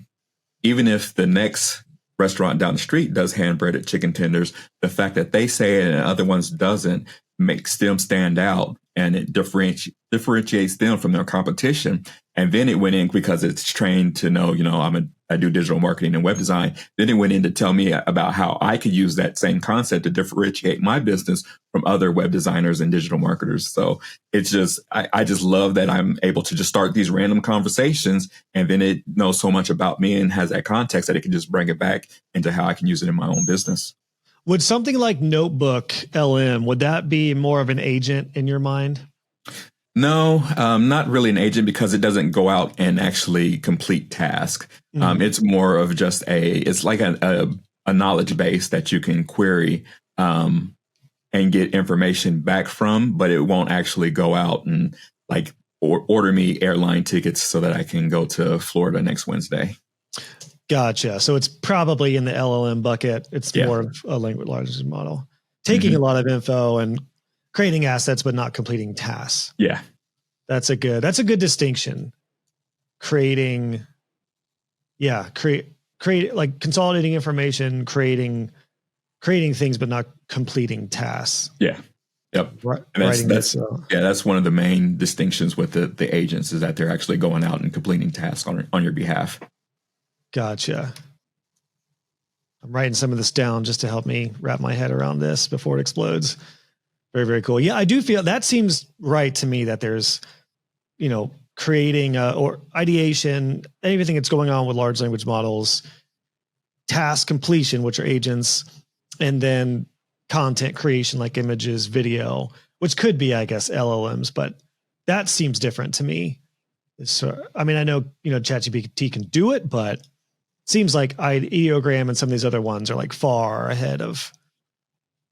even if the next restaurant down the street does hand-breaded chicken tenders, the fact that they say it and other ones doesn't makes them stand out, and it differentiates them from their competition. And then it went in, because it's trained to know, I do digital marketing and web design. Then it went in to tell me about how I could use that same concept to differentiate my business from other web designers and digital marketers. So it's just, I just love that I'm able to just start these random conversations, and then it knows so much about me and has that context that it can just bring it back into how I can use it in my own business. Would something like Notebook LM, would that be more of an agent in your mind? No, not really an agent, because it doesn't go out and actually complete tasks. It's more of just it's like a knowledge base that you can query and get information back from, but it won't actually go out and like order me airline tickets so that I can go to Florida next Wednesday. Gotcha. So it's probably in the LLM bucket. It's more of a language large model, taking a lot of info and creating assets, but not completing tasks. Yeah. That's a good distinction. Create like consolidating information, creating things, but not completing tasks. Yeah. Yep. And that's one of the main distinctions with the agents, is that they're actually going out and completing tasks on your behalf. Gotcha. I'm writing some of this down just to help me wrap my head around this before it explodes. Very, very cool. Yeah, I do feel that seems right to me, that there's, creating or ideation, anything that's going on with large language models, task completion, which are agents, and then content creation, like images, video, which could be, I guess, LLMs, but that seems different to me. So, I mean, I know, ChatGPT can do it, but it seems like Ideogram and some of these other ones are like far ahead of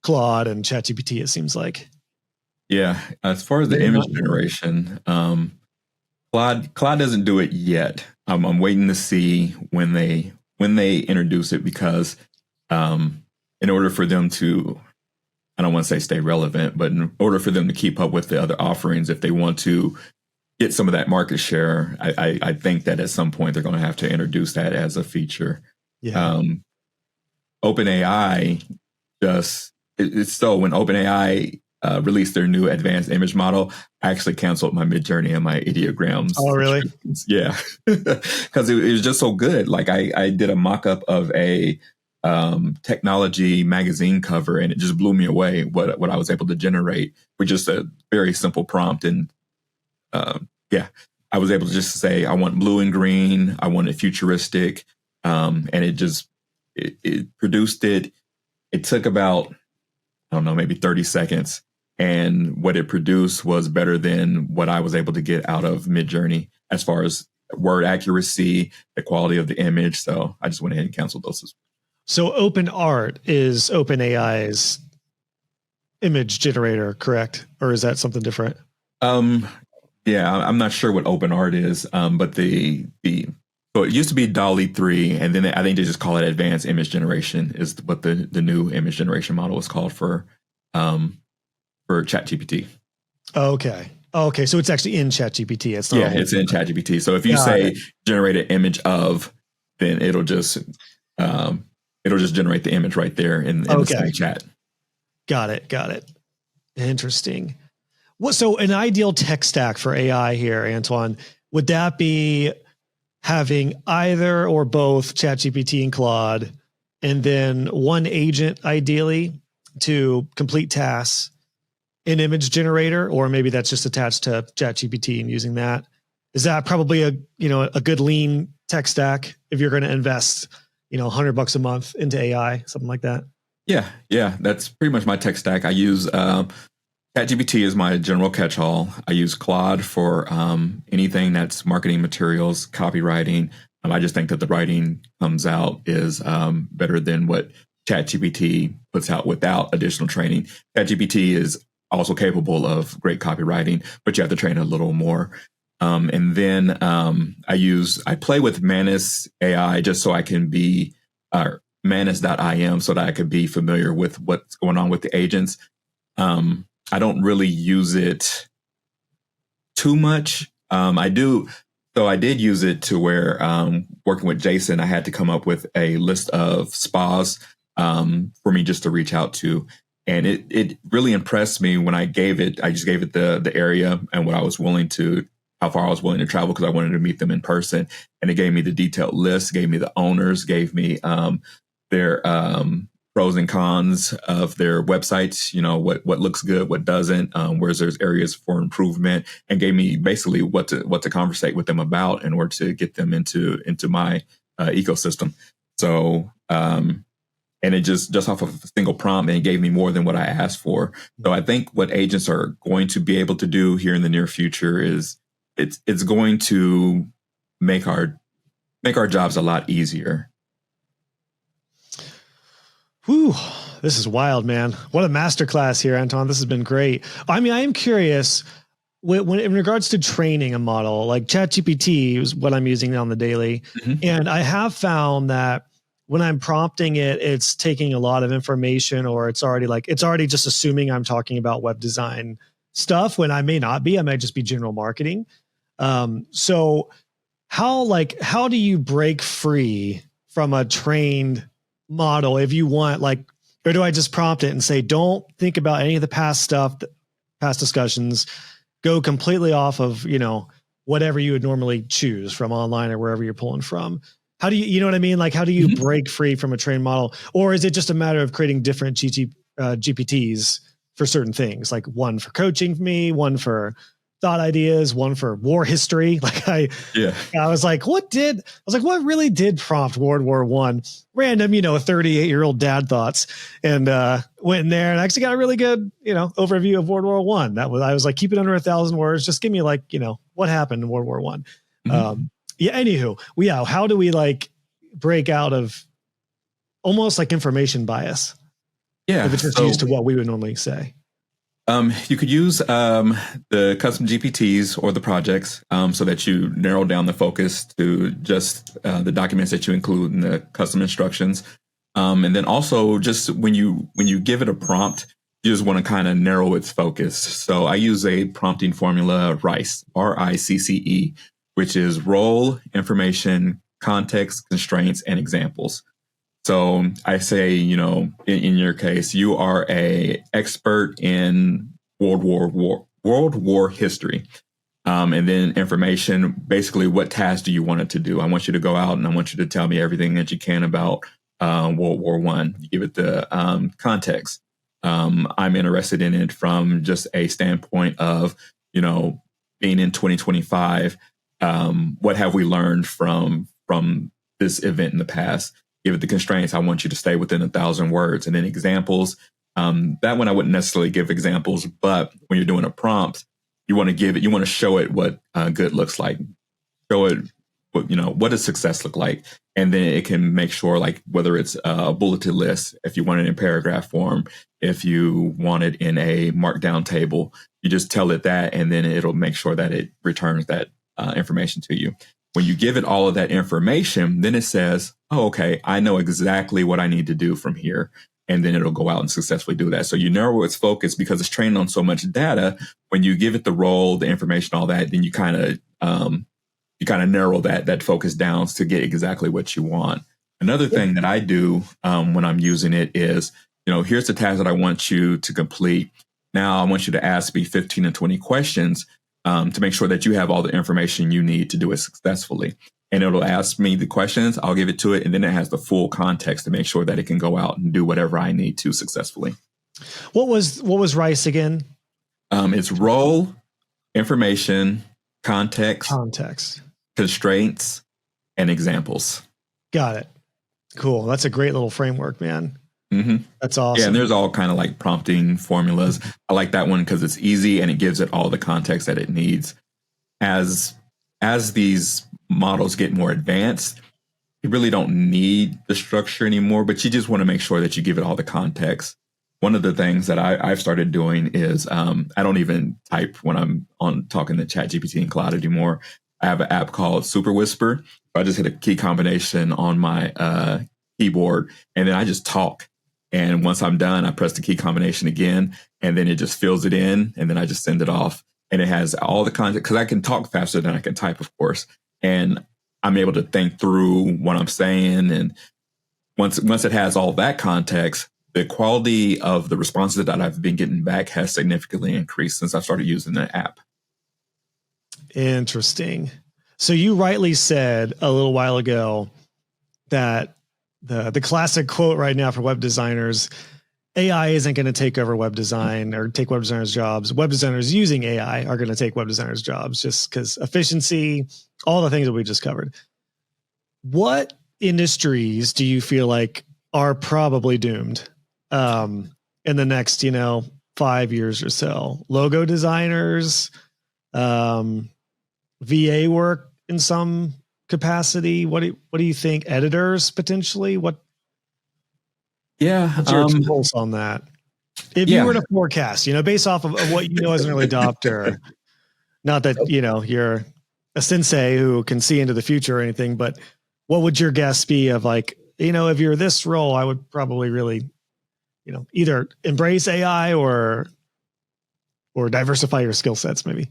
Claude and ChatGPT, it seems like. Yeah. As far as the image generation, Claude doesn't do it yet. I'm waiting to see when they introduce it, because in order for them to, I don't want to say stay relevant, but in order for them to keep up with the other offerings, if they want to get some of that market share, I think that at some point they're going to have to introduce that as a feature. Yeah. OpenAI it's so when OpenAI released their new advanced image model, I actually canceled my Midjourney and my ideograms. Oh, really? Yeah. Because it was just so good. Like I did a mock-up of a technology magazine cover, and it just blew me away what I was able to generate with just a very simple prompt. And I was able to just say, I want blue and green, I want it futuristic, and it produced it. It took about, I don't know, maybe 30 seconds. And what it produced was better than what I was able to get out of Midjourney as far as word accuracy, the quality of the image. So I just went ahead and canceled those. So OpenArt is OpenAI's image generator, correct? Or is that something different? Yeah, I'm not sure what OpenArt is, but so it used to be DALL-E 3, and then I think they just call it advanced image generation is what the new image generation model is called for ChatGPT. Okay. So it's actually in ChatGPT. It's not. Yeah, it's in ChatGPT. So if you generate an image of, then it'll just generate the image right there in the same chat. Got it. Interesting. So an ideal tech stack for AI here, Antwaun, would that be having either or both ChatGPT and Claude, and then one agent ideally to complete tasks, an image generator, or maybe that's just attached to ChatGPT and using that? Is that probably a good lean tech stack if you're going to invest, $100 a month into AI, something like that? Yeah. That's pretty much my tech stack. I use ChatGPT is my general catch-all. I use Claude for anything that's marketing materials, copywriting. I just think that the writing comes out is better than what ChatGPT puts out without additional training. ChatGPT is also capable of great copywriting, but you have to train a little more. And then I play with Manus AI just so I can be Manus.im so that I could be familiar with what's going on with the agents. I don't really use it too much. I did use it to where working with Jason, I had to come up with a list of spas for me just to reach out to. And it really impressed me when I just gave it the area and what I was willing to, how far I was willing to travel because I wanted to meet them in person. And it gave me the detailed list, gave me the owners, gave me their pros and cons of their websites, what looks good, what doesn't, where there's areas for improvement, and gave me basically what to conversate with them about in order to get them into my ecosystem. So, and it just off of a single prompt, and it gave me more than what I asked for. So I think what agents are going to be able to do here in the near future is it's going to make our jobs a lot easier. Whew, this is wild, man. What a masterclass here, Antwaun. This has been great. I mean, I am curious when in regards to training a model, like ChatGPT is what I'm using on the daily. Mm-hmm. And I have found that when I'm prompting it, it's taking a lot of information, or it's already just assuming I'm talking about web design stuff when I may not be. I might just be general marketing. So how do you break free from a trained model if you want, or do I just prompt it and say, don't think about any of the past stuff, past discussions, go completely off of, whatever you would normally choose from online or wherever you're pulling from? How do you know what I mean? How do you break free from a trained model? Or is it just a matter of creating different GPTs for certain things? Like one for coaching me, one for thought ideas, one for war history. I was like, what really did prompt World War I? Random, 38-year-old dad thoughts, and went in there and actually got a really good, overview of World War I. I was like, keep it under 1,000 words. Just give me what happened in World War I. Mm-hmm. Anywho, how do we break out of almost like information bias? Yeah. If it's just used to what we would normally say. You could use the custom GPTs or the projects so that you narrow down the focus to just the documents that you include in the custom instructions. And then also just when you give it a prompt, you just want to kind of narrow its focus. So I use a prompting formula, RICE, RICCE, which is role, information, context, constraints, and examples. So I say, in your case, you are a expert in World War history. And then information, basically what task do you want it to do? I want you to go out and I want you to tell me everything that you can about World War I. You give it the context. I'm interested in it from just a standpoint of, being in 2025, what have we learned from this event in the past? Give it the constraints. I want you to stay within 1,000 words. And then examples. That one I wouldn't necessarily give examples, but when you're doing a prompt, you want to show it what good looks like. Show it what does success look like? And then it can make sure whether it's a bulleted list, if you want it in paragraph form, if you want it in a markdown table, you just tell it that, and then it'll make sure that it returns that information to you. When you give it all of that information, then it says, oh, okay, I know exactly what I need to do from here. And then it'll go out and successfully do that. So you narrow its focus because it's trained on so much data. When you give it the role, the information, all that, then you kind of narrow that focus down to get exactly what you want. Another thing that I do when I'm using it is, here's the task that I want you to complete. Now I want you to ask me 15 and 20 questions to make sure that you have all the information you need to do it successfully. And it'll ask me the questions, I'll give it to it, and then it has the full context to make sure that it can go out and do whatever I need to successfully. What was RICE again? It's role, information, context, constraints, and examples. Got it. Cool. That's a great little framework, man. Mm-hmm. That's awesome. Yeah, and there's all kind of prompting formulas. I like that one because it's easy and it gives it all the context that it needs. As these models get more advanced, you really don't need the structure anymore, but you just want to make sure that you give it all the context. One of the things that I've started doing is I don't even type when I'm talking to ChatGPT and Cloud anymore. I have an app called Super Whisper. I just hit a key combination on my keyboard and then I just talk. And once I'm done, I press the key combination again, and then it just fills it in, and then I just send it off. And it has all the content, because I can talk faster than I can type, of course. And I'm able to think through what I'm saying. And once it has all that context, the quality of the responses that I've been getting back has significantly increased since I started using the app. Interesting. So you rightly said a little while ago that the classic quote right now for web designers, AI isn't going to take over web design or take web designers' jobs. Web designers using AI are going to take web designers' jobs just because efficiency, all the things that we just covered. What industries do you feel like are probably doomed in the next, 5 years or so? Logo designers, VA work in some capacity. What do you think? Editors potentially? What's your pulse on that? If you were to forecast, based off of what you know as an early adopter, not that you're a sensei who can see into the future or anything, but what would your guess be of like, if you're this role, I would probably really, either embrace AI or diversify your skill sets maybe.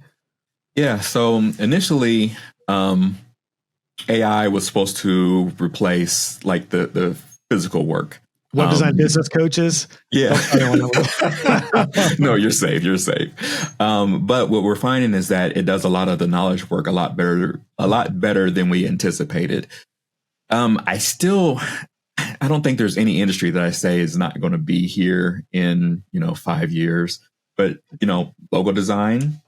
Yeah. So initially, AI was supposed to replace like the physical work. Web design business coaches. Yeah. No, you're safe. You're safe. But what we're finding is that it does a lot of the knowledge work a lot better than we anticipated. I don't think there's any industry that I say is not going to be here in, 5 years, but, logo design,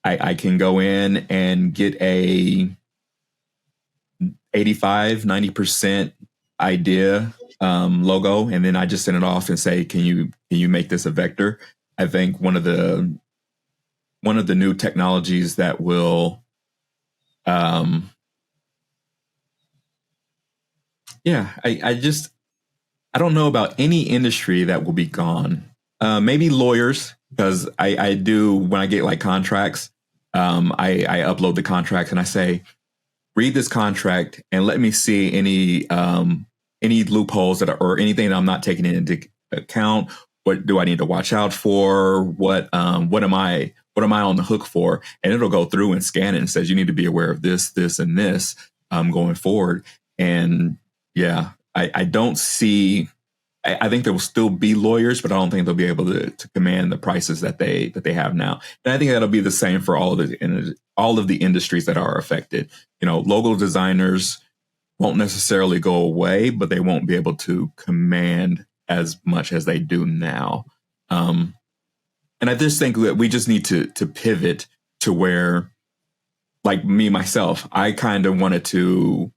I can go in and get a 85-90% idea logo, and then I just send it off and say, can you make this a vector? I think one of the new technologies that will I don't know about any industry that will be gone. Maybe lawyers, because I do, when I get like contracts, I upload the contracts and I say, read this contract and let me see any loopholes or anything that I'm not taking into account. What do I need to watch out for? What am I on the hook for? And it'll go through and scan it and says, you need to be aware of this, this, and this going forward. And yeah, I don't see. I think there will still be lawyers, but I don't think they'll be able to command the prices that they have now. And I think that'll be the same for all of the industries that are affected. Logo designers won't necessarily go away, but they won't be able to command as much as they do now. And I just think that we just need to pivot to where, like me, myself, I kind of wanted to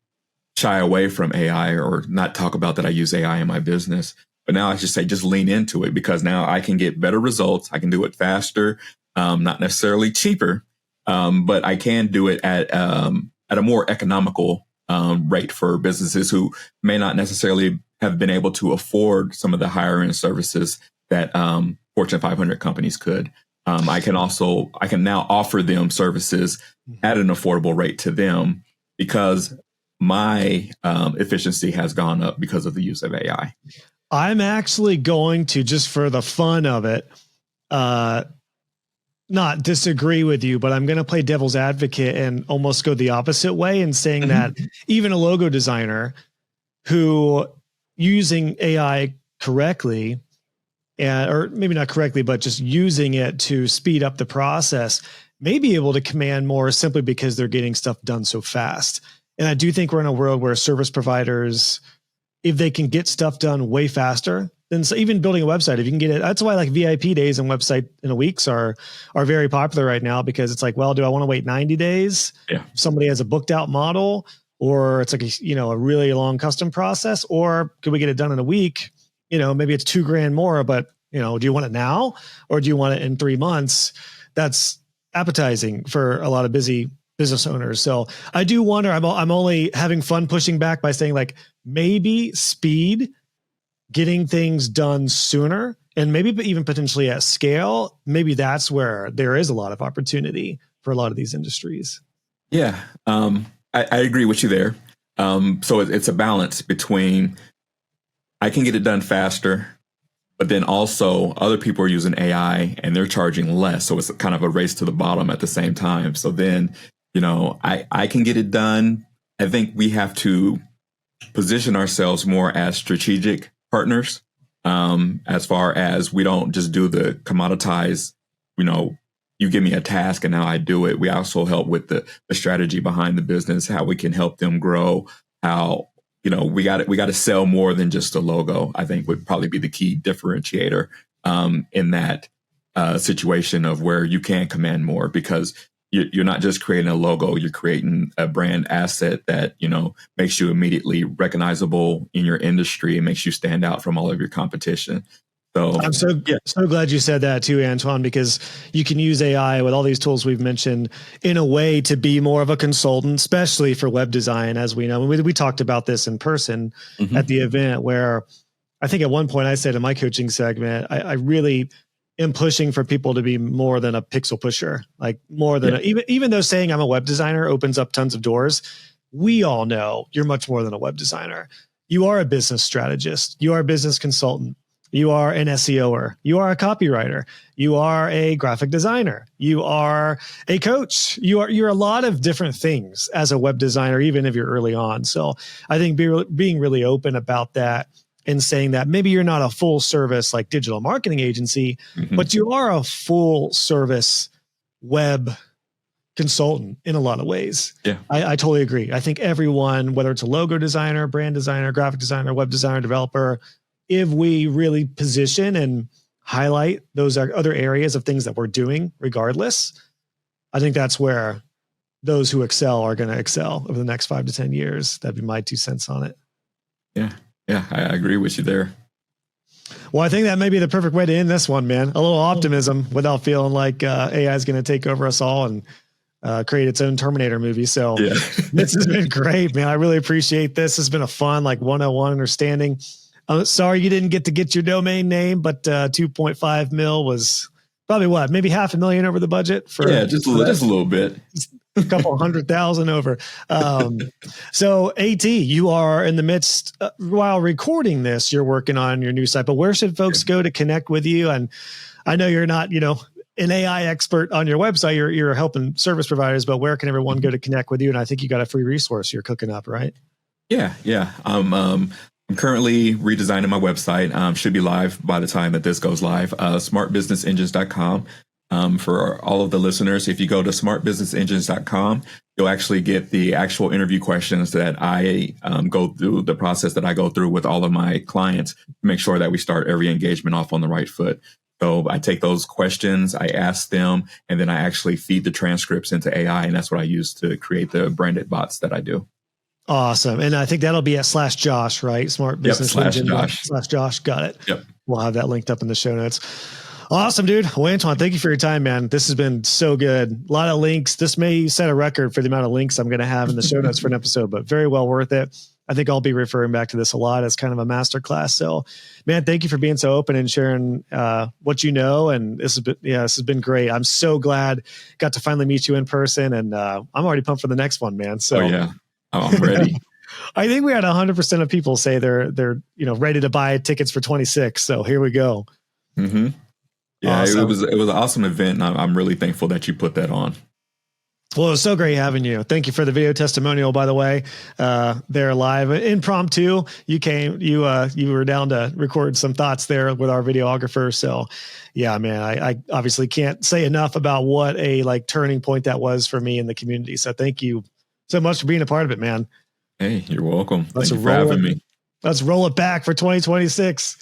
shy away from AI or not talk about that I use AI in my business. But now I just say, just lean into it, because now I can get better results. I can do it faster, not necessarily cheaper, but I can do it at a more economical rate for businesses who may not necessarily have been able to afford some of the higher end services that Fortune 500 companies could. I can now offer them services at an affordable rate to them, because my efficiency has gone up because of the use of AI. I'm actually going to, just for the fun of it, not disagree with you, but I'm going to play devil's advocate and almost go the opposite way and saying that even a logo designer who using AI correctly, or maybe not correctly, but just using it to speed up the process, may be able to command more simply because they're getting stuff done so fast. And I do think we're in a world where service providers, if they can get stuff done way faster, then even building a website, if you can get it, that's why like VIP days and website in a weeks are very popular right now, because it's like, well, do I want to wait 90 days? Yeah. If somebody has a booked out model, or it's like, a really long custom process, or could we get it done in a week? Maybe it's $2,000 more, but do you want it now or do you want it in 3 months? That's appetizing for a lot of busy business owners. So I do wonder, I'm only having fun pushing back by saying like, maybe speed, getting things done sooner, and maybe even potentially at scale, maybe that's where there is a lot of opportunity for a lot of these industries. Yeah. I agree with you there. So it's a balance between, I can get it done faster, but then also other people are using AI and they're charging less. So it's kind of a race to the bottom at the same time. So then, I can get it done. I think we have to position ourselves more as strategic partners. as far as we don't just do the commoditized, you give me a task and now I do it. We also help with the strategy behind the business, how we can help them grow, how, we got to sell more than just a logo, I think would probably be the key differentiator in that situation of where you can command more, because you're not just creating a logo, you're creating a brand asset that, makes you immediately recognizable in your industry and makes you stand out from all of your competition. So I'm so glad you said that too, Antwaun, because you can use AI with all these tools we've mentioned in a way to be more of a consultant, especially for web design. As we know, we talked about this in person at the event, where I think at one point I said in my coaching segment, I really am pushing for people to be more than a pixel pusher, like more than even though saying I'm a web designer opens up tons of doors. We all know you're much more than a web designer. You are a business strategist. You are a business consultant. You are an SEOer. You are a copywriter. You are a graphic designer. You are a coach. You're a lot of different things as a web designer, even if you're early on. So I think being really open about that and saying that maybe you're not a full service like digital marketing agency, but you are a full service web consultant in a lot of ways. Yeah, I totally agree. I think everyone, whether it's a logo designer, brand designer, graphic designer, web designer, developer, if we really position and highlight those other areas of things that we're doing regardless, I think that's where those who excel are going to excel over the next 5 to 10 years. That'd be my 2 cents on it. Yeah, I agree with you there. Well, I think that may be the perfect way to end this one, man. A little optimism without feeling like AI is going to take over us all and create its own Terminator movie. So this has been great, man. I really appreciate this. It's been a fun, 101 understanding. Sorry you didn't get to get your domain name, but 2.5 mil was probably maybe $500,000 over the budget for just a little bit. A couple 100,000 over. So AT, you are in the midst, while recording this, you're working on your new site, but where should folks go to connect with you? And I know you're not, an AI expert on your website, you're helping service providers, but where can everyone go to connect with you? And I think you got a free resource you're cooking up, right? Yeah. I'm currently redesigning my website. Should be live by the time that this goes live. Smartbusinessengines.com. For all of the listeners, if you go to smartbusinessengines.com, you'll actually get the actual interview questions that I go through, the process that I go through with all of my clients to make sure that we start every engagement off on the right foot. So I take those questions, I ask them, and then I actually feed the transcripts into AI. And that's what I use to create the branded bots that I do. Awesome. And I think that'll be at /Josh, right? Smart Business Engine /Josh. Got it. Yep. We'll have that linked up in the show notes. Awesome, dude. Well, Antwaun, thank you for your time, man. This has been so good. A lot of links. This may set a record for the amount of links I'm going to have in the show notes for an episode, but very well worth it. I think I'll be referring back to this a lot as kind of a masterclass. So, man, thank you for being so open and sharing what you know. And this has been great. I'm so glad got to finally meet you in person, and I'm already pumped for the next one, man. So, I'm ready. I think we had 100% of people say they're ready to buy tickets for 26. So here we go. Mm-hmm. Yeah, awesome. It was an awesome event, and I'm really thankful that you put that on. Well, it was so great having you. Thank you for the video testimonial, by the way. They're live, impromptu. You were down to record some thoughts there with our videographer. So yeah, man, I obviously can't say enough about what a turning point that was for me in the community. So thank you so much for being a part of it, man. Hey, you're welcome. Thank you for having me. Let's roll it back for 2026.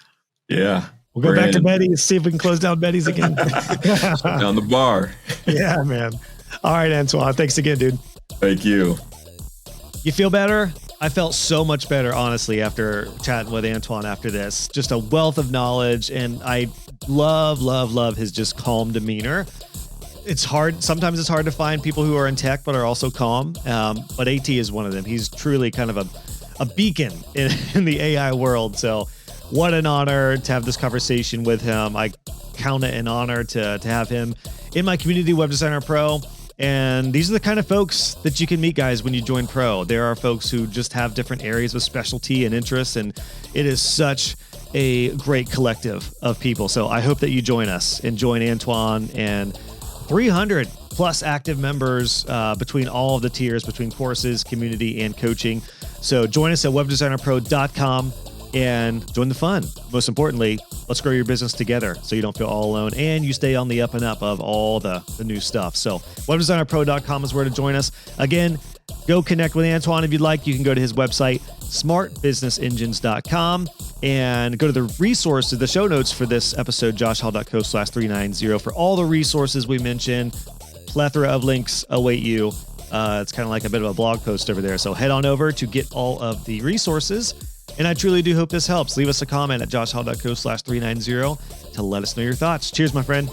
Yeah. We'll go back to Betty's, see if we can close down Betty's again. Down the bar. Yeah, man. All right, Antwaun. Thanks again, dude. Thank you. You feel better? I felt so much better, honestly, after chatting with Antwaun after this. Just a wealth of knowledge, and I love his just calm demeanor. It's hard. Sometimes it's hard to find people who are in tech but are also calm. But AT is one of them. He's truly kind of a beacon in the AI world. So what an honor to have this conversation with him. I count it an honor to have him in my community, Web Designer Pro. And these are the kind of folks that you can meet, guys, when you join Pro. There are folks who just have different areas of specialty and interest, and it is such a great collective of people. So I hope that you join us and join Antwaun and 300 plus active members between all of the tiers, between courses, community, and coaching. So join us at webdesignerpro.com. and join the fun. Most importantly, let's grow your business together so you don't feel all alone and you stay on the up and up of all the new stuff. So webdesignerpro.com is where to join us. Again, go connect with Antwaun if you'd like. You can go to his website, smartbusinessengines.com, and go to the resources, the show notes for this episode, joshhall.co/390, for all the resources we mentioned. Plethora of links await you. It's kind of like a bit of a blog post over there. So head on over to get all of the resources. And I truly do hope this helps. Leave us a comment at joshhall.co/390 to let us know your thoughts. Cheers, my friend.